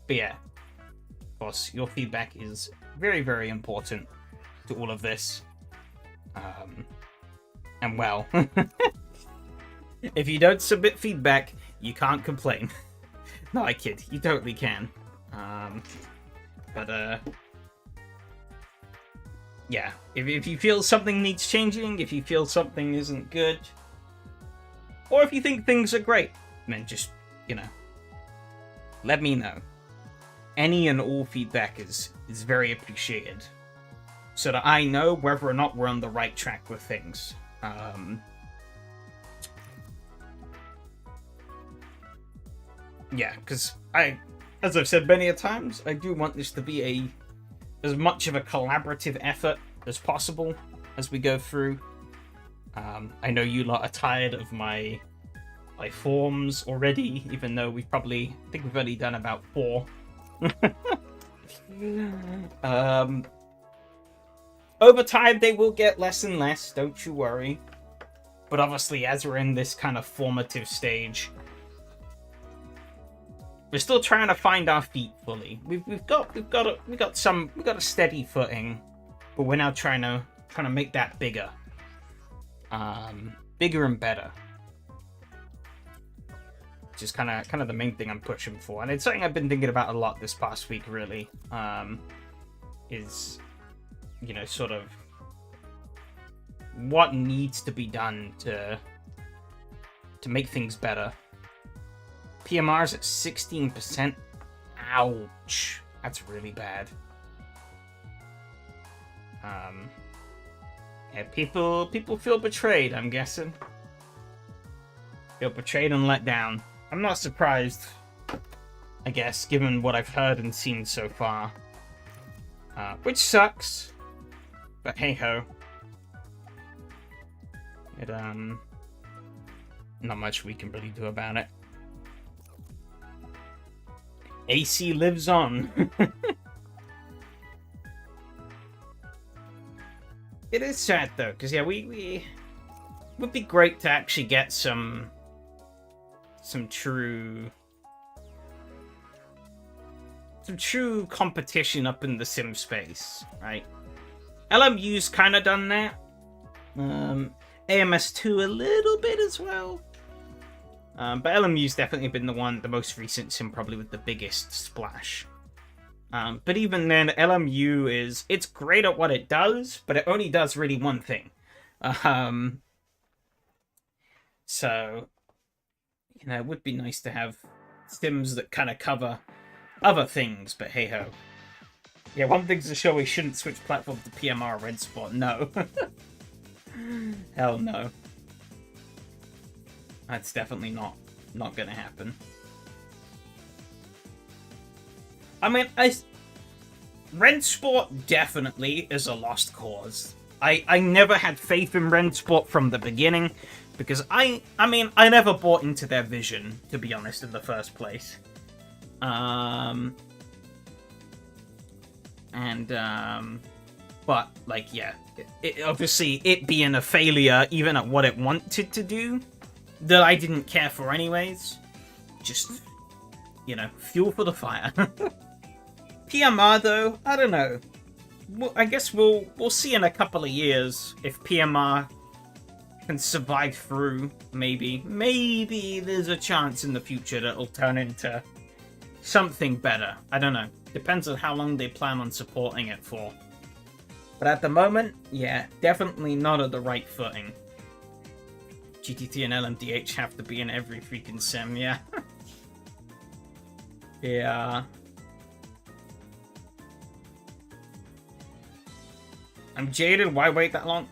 But yeah, of course, your feedback is very, very important to all of this. And well, if you don't submit feedback, you can't complain. No, I kid. You totally can. Yeah, if you feel something needs changing, if you feel something isn't good, or if you think things are great, then just, let me know. Any and all feedback is very appreciated, so that I know whether or not we're on the right track with things. Yeah, because as I've said many a times, I do want this to be as much of a collaborative effort as possible as we go through. I know you lot are tired of my by forms already, even though I think we've only done about 4. Over time, they will get less and less, don't you worry. But obviously, as we're in this kind of formative stage, we're still trying to find our feet fully. We've got a steady footing, but we're now trying to make that bigger, bigger and better. Which is kind of the main thing I'm pushing for, and it's something I've been thinking about a lot this past week. Really, is sort of what needs to be done to make things better. PMR's at 16%. Ouch, that's really bad. Yeah, people feel betrayed. I'm guessing feel betrayed and let down. I'm not surprised, I guess, given what I've heard and seen so far. Which sucks, but hey-ho. Not much we can really do about it. AC lives on. It is sad, though, because, yeah, we would be great to actually get some true competition up in the sim space, right? LMU's kind of done that. AMS2 a little bit as well. But LMU's definitely been the most recent sim, probably with the biggest splash. But even then, LMU it's great at what it does, but it only does really one thing. So, it would be nice to have sims that kind of cover other things, but hey-ho. Yeah, one thing's to show we shouldn't switch platform to PMR Red Spot. No. Hell no. That's definitely not gonna happen. I mean, Red Sport definitely is a lost cause. I never had faith in Red Sport from the beginning, because I never bought into their vision, to be honest, in the first place. But, like, yeah, obviously, it being a failure, even at what it wanted to do, that I didn't care for anyways. Just, fuel for the fire. PMR, though, I don't know. I guess we'll see in a couple of years if PMR can survive through, maybe. Maybe there's a chance in the future that it'll turn into something better. I don't know. Depends on how long they plan on supporting it for. But at the moment, yeah, definitely not at the right footing. GTT and LMDH have to be in every freaking sim, yeah. Yeah. I'm jaded, why wait that long?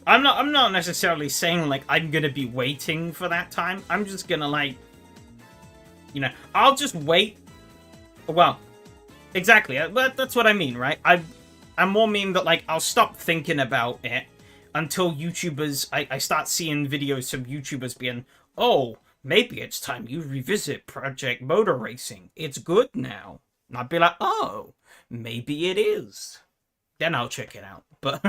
I'm not necessarily saying, like, I'm gonna be waiting for that time. I'm just gonna, like, I'll just wait. Well, exactly, that's what I mean, right? I'm more mean that, like, I'll stop thinking about it until YouTubers, I start seeing videos from YouTubers being, oh, maybe it's time you revisit Project Motor Racing. It's good now. And I'd be like, oh, maybe it is. Then I'll check it out. But,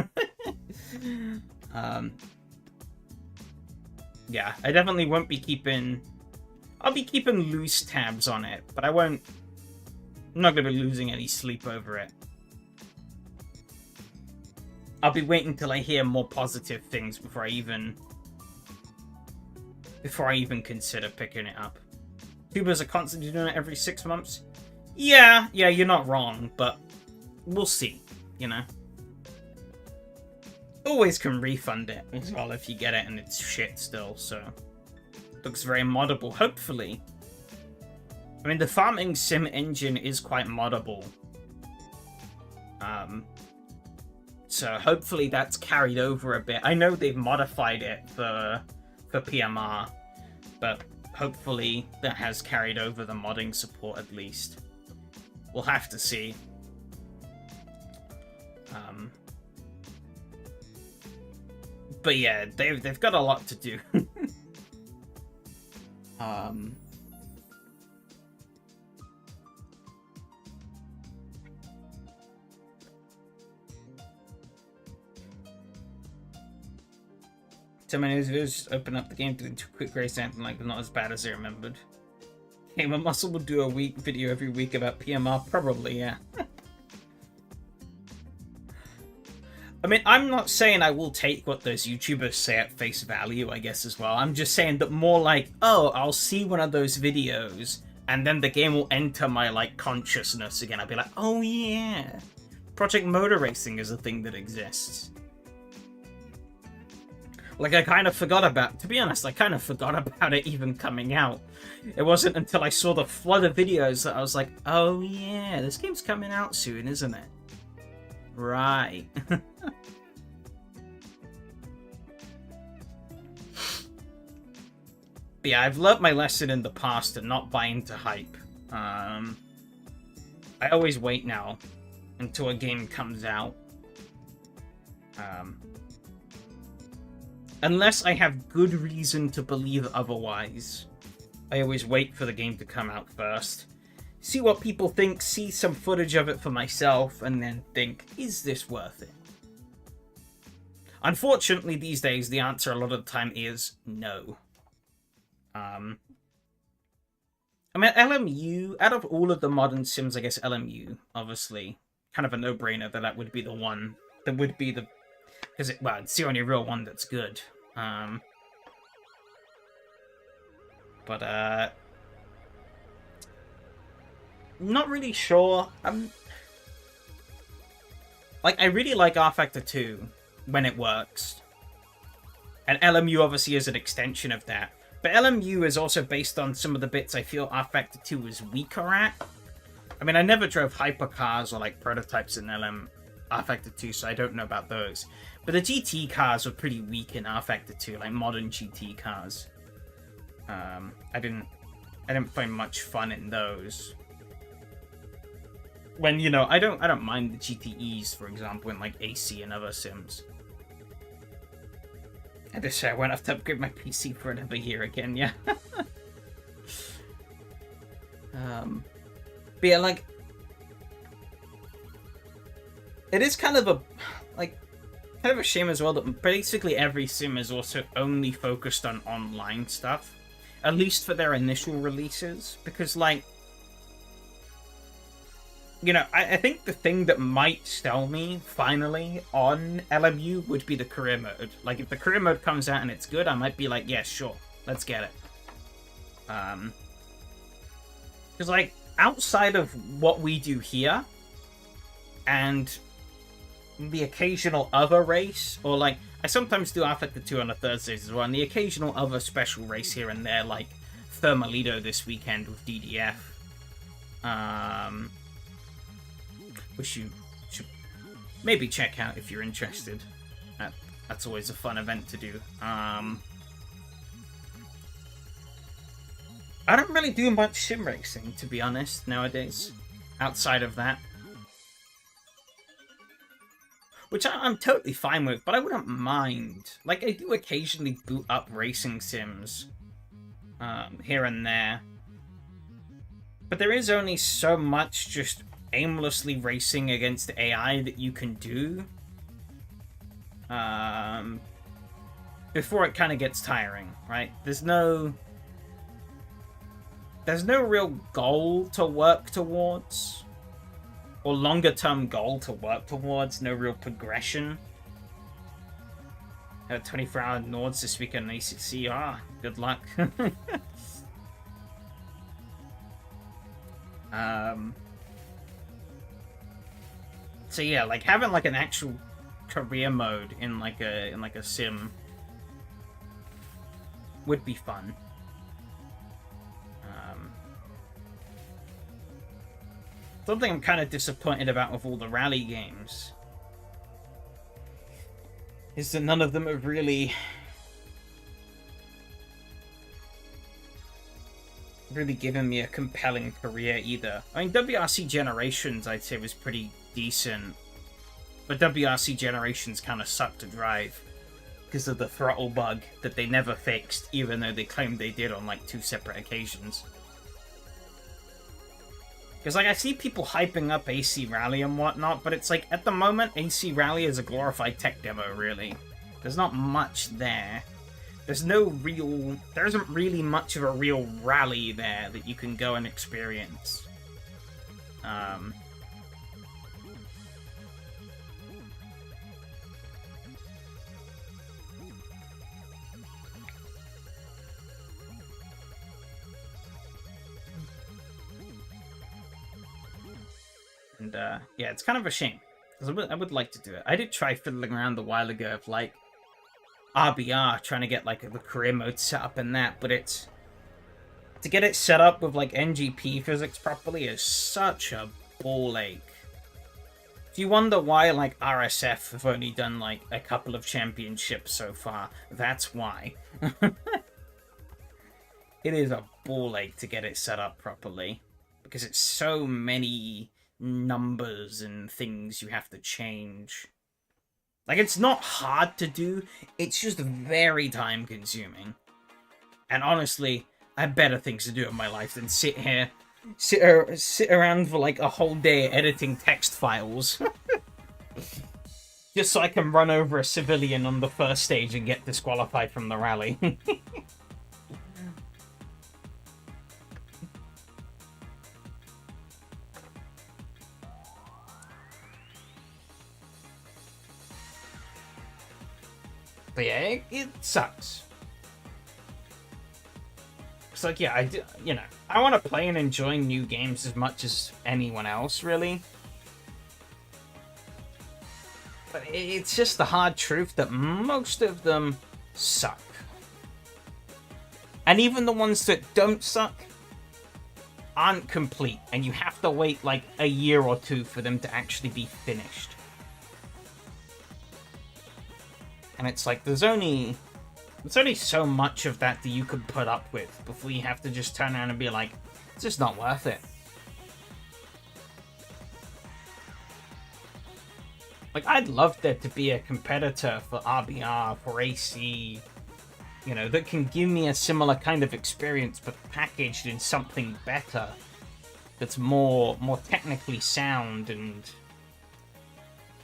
yeah, I definitely won't be keeping... I'll be keeping loose tabs on it, but I'm not going to be losing any sleep over it. I'll be waiting till I hear more positive things before I even consider picking it up. Tubers are constantly doing it every 6 months. Yeah, you're not wrong, but we'll see, Always can refund it as well if you get it and it's shit still, so... Looks very moddable, hopefully. I mean, the farming sim engine is quite moddable. So hopefully that's carried over a bit. I know they've modified it for PMR, but hopefully that has carried over the modding support at least. We'll have to see. But yeah, they've got a lot to do. Um, So many videos open up the game to quick race and like not as bad as I remembered. Gamer Muscle will do a video every week about PMR, probably, yeah. I mean, I'm not saying I will take what those YouTubers say at face value, I guess, as well. I'm just saying that more like, oh, I'll see one of those videos, and then the game will enter my, like, consciousness again. I'll be like, oh, yeah. Project Motor Racing is a thing that exists. Like, I kind of forgot about... To be honest, I kind of forgot about it even coming out. It wasn't until I saw the flood of videos that I was like, oh, yeah, this game's coming out soon, isn't it? Right. But yeah, I've learnt my lesson in the past to not buy into hype. I always wait now until a game comes out. Unless I have good reason to believe otherwise. I always wait for the game to come out first. See what people think, see some footage of it for myself, and then think, is this worth it? Unfortunately, these days, the answer a lot of the time is no. I mean, LMU, out of all of the modern sims, I guess LMU, obviously, kind of a no-brainer that would be the one that would be the... Because, it's the only real one that's good. Not really sure. I really like R Factor 2 when it works. And LMU obviously is an extension of that. But LMU is also based on some of the bits I feel R Factor 2 is weaker at. I mean, I never drove hypercars or, like, prototypes in R Factor 2, so I don't know about those. But the GT cars were pretty weak in R Factor 2, like modern GT cars. I didn't find much fun in those. When, you know, I don't mind the GTEs, for example, in like AC and other sims. I just say I won't have to upgrade my PC for another year again, yeah. But yeah, like, it is kind of a shame as well that basically every sim is also only focused on online stuff, at least for their initial releases, because, like, you know, I think the thing that might sell me, finally, on LMU would be the career mode. Like, if the career mode comes out and it's good, I might be like, yeah, sure, let's get it. Because, like, outside of what we do here, and the occasional other race, or, like, I sometimes do R Factor 2 on a Thursdays as well, and the occasional other special race here and there, like Thermalito this weekend with DDF. Which you should maybe check out if you're interested. That's always a fun event to do. I don't really do much sim racing, to be honest, nowadays. Outside of that. Which I'm totally fine with, but I wouldn't mind. Like, I do occasionally boot up racing sims. Here and there. But there is only so much just aimlessly racing against AI that you can do. Before it kind of gets tiring, right? There's no real goal to work towards. Or longer term goal to work towards. No real progression. 24-hour Nords this weekend in ACC. Good luck. So yeah, like having like an actual career mode in like a sim would be fun. Something I'm kind of disappointed about with all the rally games is that none of them have really given me a compelling career either. I mean, WRC Generations, I'd say, was pretty decent, but WRC Generations kind of sucked to drive. because of the throttle bug that they never fixed, even though they claimed they did on like 2 separate occasions. Because like I see people hyping up AC Rally and whatnot, but it's like at the moment AC Rally is a glorified tech demo, really. There's not much there. There isn't really much of a real rally there that you can go and experience. And yeah, it's kind of a shame. Because I would like to do it. I did try fiddling around a while ago of like RBR, trying to get like the career mode set up in that, but it's to get it set up with like NGP physics properly is such a ball ache. If you wonder why like RSF have only done like a couple of championships so far, that's why. It is a ball ache to get it set up properly because it's so many numbers and things you have to change. Like, it's not hard to do, it's just very time consuming. And honestly, I have better things to do in my life than sit around for like a whole day editing text files. Just so I can run over a civilian on the first stage and get disqualified from the rally. But yeah, it sucks. It's like, yeah, I want to play and enjoy new games as much as anyone else, really. But it's just the hard truth that most of them suck. And even the ones that don't suck aren't complete, and you have to wait like a year or 2 for them to actually be finished. And it's like, there's only so much of that you could put up with before you have to just turn around and be like, it's just not worth it. Like, I'd love there to be a competitor for RBR, for AC, you know, that can give me a similar kind of experience, but packaged in something better. That's more technically sound and,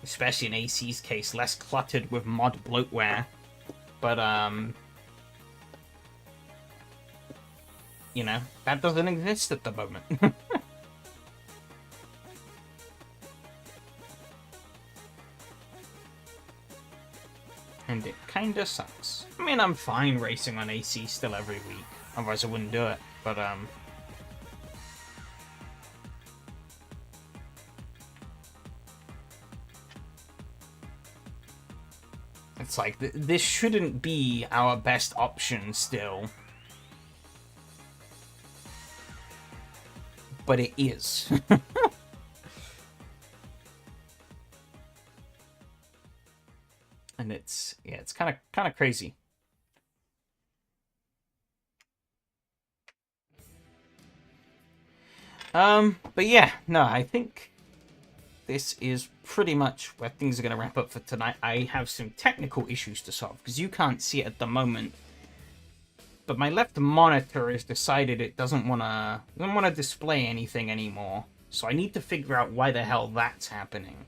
especially in AC's case, less cluttered with mod bloatware. But, you know, that doesn't exist at the moment. And it kinda sucks. I mean, I'm fine racing on AC still every week. Otherwise I wouldn't do it. But, it's like, this shouldn't be our best option still. But it is. And it's, yeah, it's kind of crazy. But yeah, no, I think this is pretty much where things are going to wrap up for tonight. I have some technical issues to solve, because you can't see it at the moment. But my left monitor has decided it doesn't want to display anything anymore. So I need to figure out why the hell that's happening.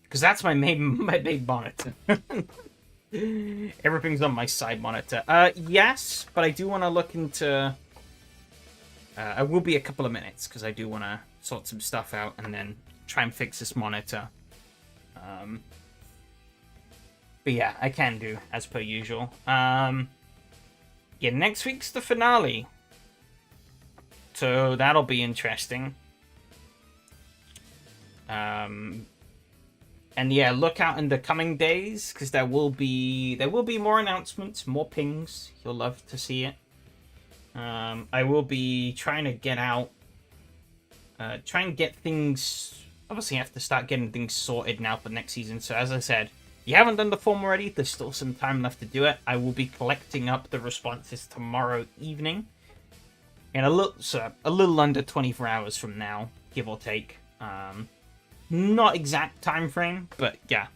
Because that's my main monitor. Everything's on my side monitor. Yes, but I do want to look into... I will be a couple of minutes, because I do want to sort some stuff out and then try and fix this monitor. But yeah, I can do, as per usual. Yeah, next week's the finale. So that'll be interesting. And yeah, look out in the coming days, because there will be more announcements, more pings. You'll love to see it. I will be trying to get out, try and get things. Obviously, I have to start getting things sorted now for next season. So as I said, if you haven't done the form already, there's still some time left to do it. I will be collecting up the responses tomorrow evening, in a little under 24 hours from now, give or take. not exact time frame, but yeah,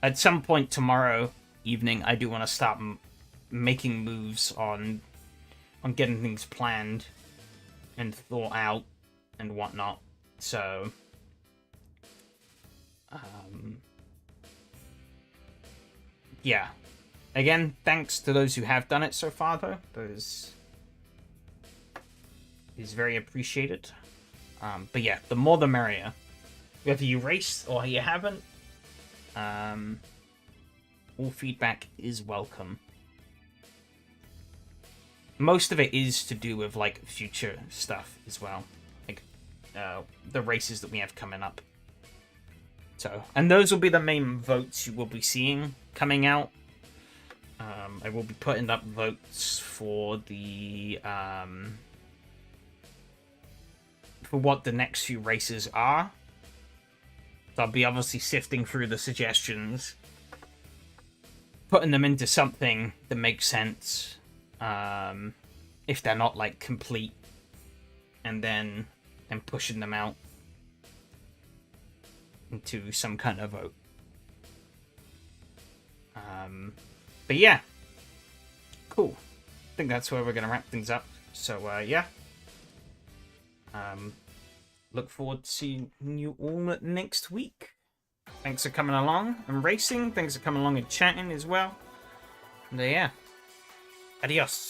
at some point tomorrow evening, I do want to start making moves on getting things planned and thought out and whatnot. So, yeah. Again, thanks to those who have done it so far, though. Those is very appreciated. But yeah, the more the merrier. Whether you race or you haven't, all feedback is welcome. Most of it is to do with like future stuff as well, like the races that we have coming up. So, and those will be the main votes you will be seeing coming out. I will be putting up votes for the for what the next few races are. So I'll be obviously sifting through the suggestions, putting them into something that makes sense. If they're not like complete, and then pushing them out into some kind of vote. But yeah, cool. I think that's where we're gonna wrap things up. So yeah, look forward to seeing you all next week. Thanks for coming along and racing. Thanks for coming along and chatting as well. And yeah, adios.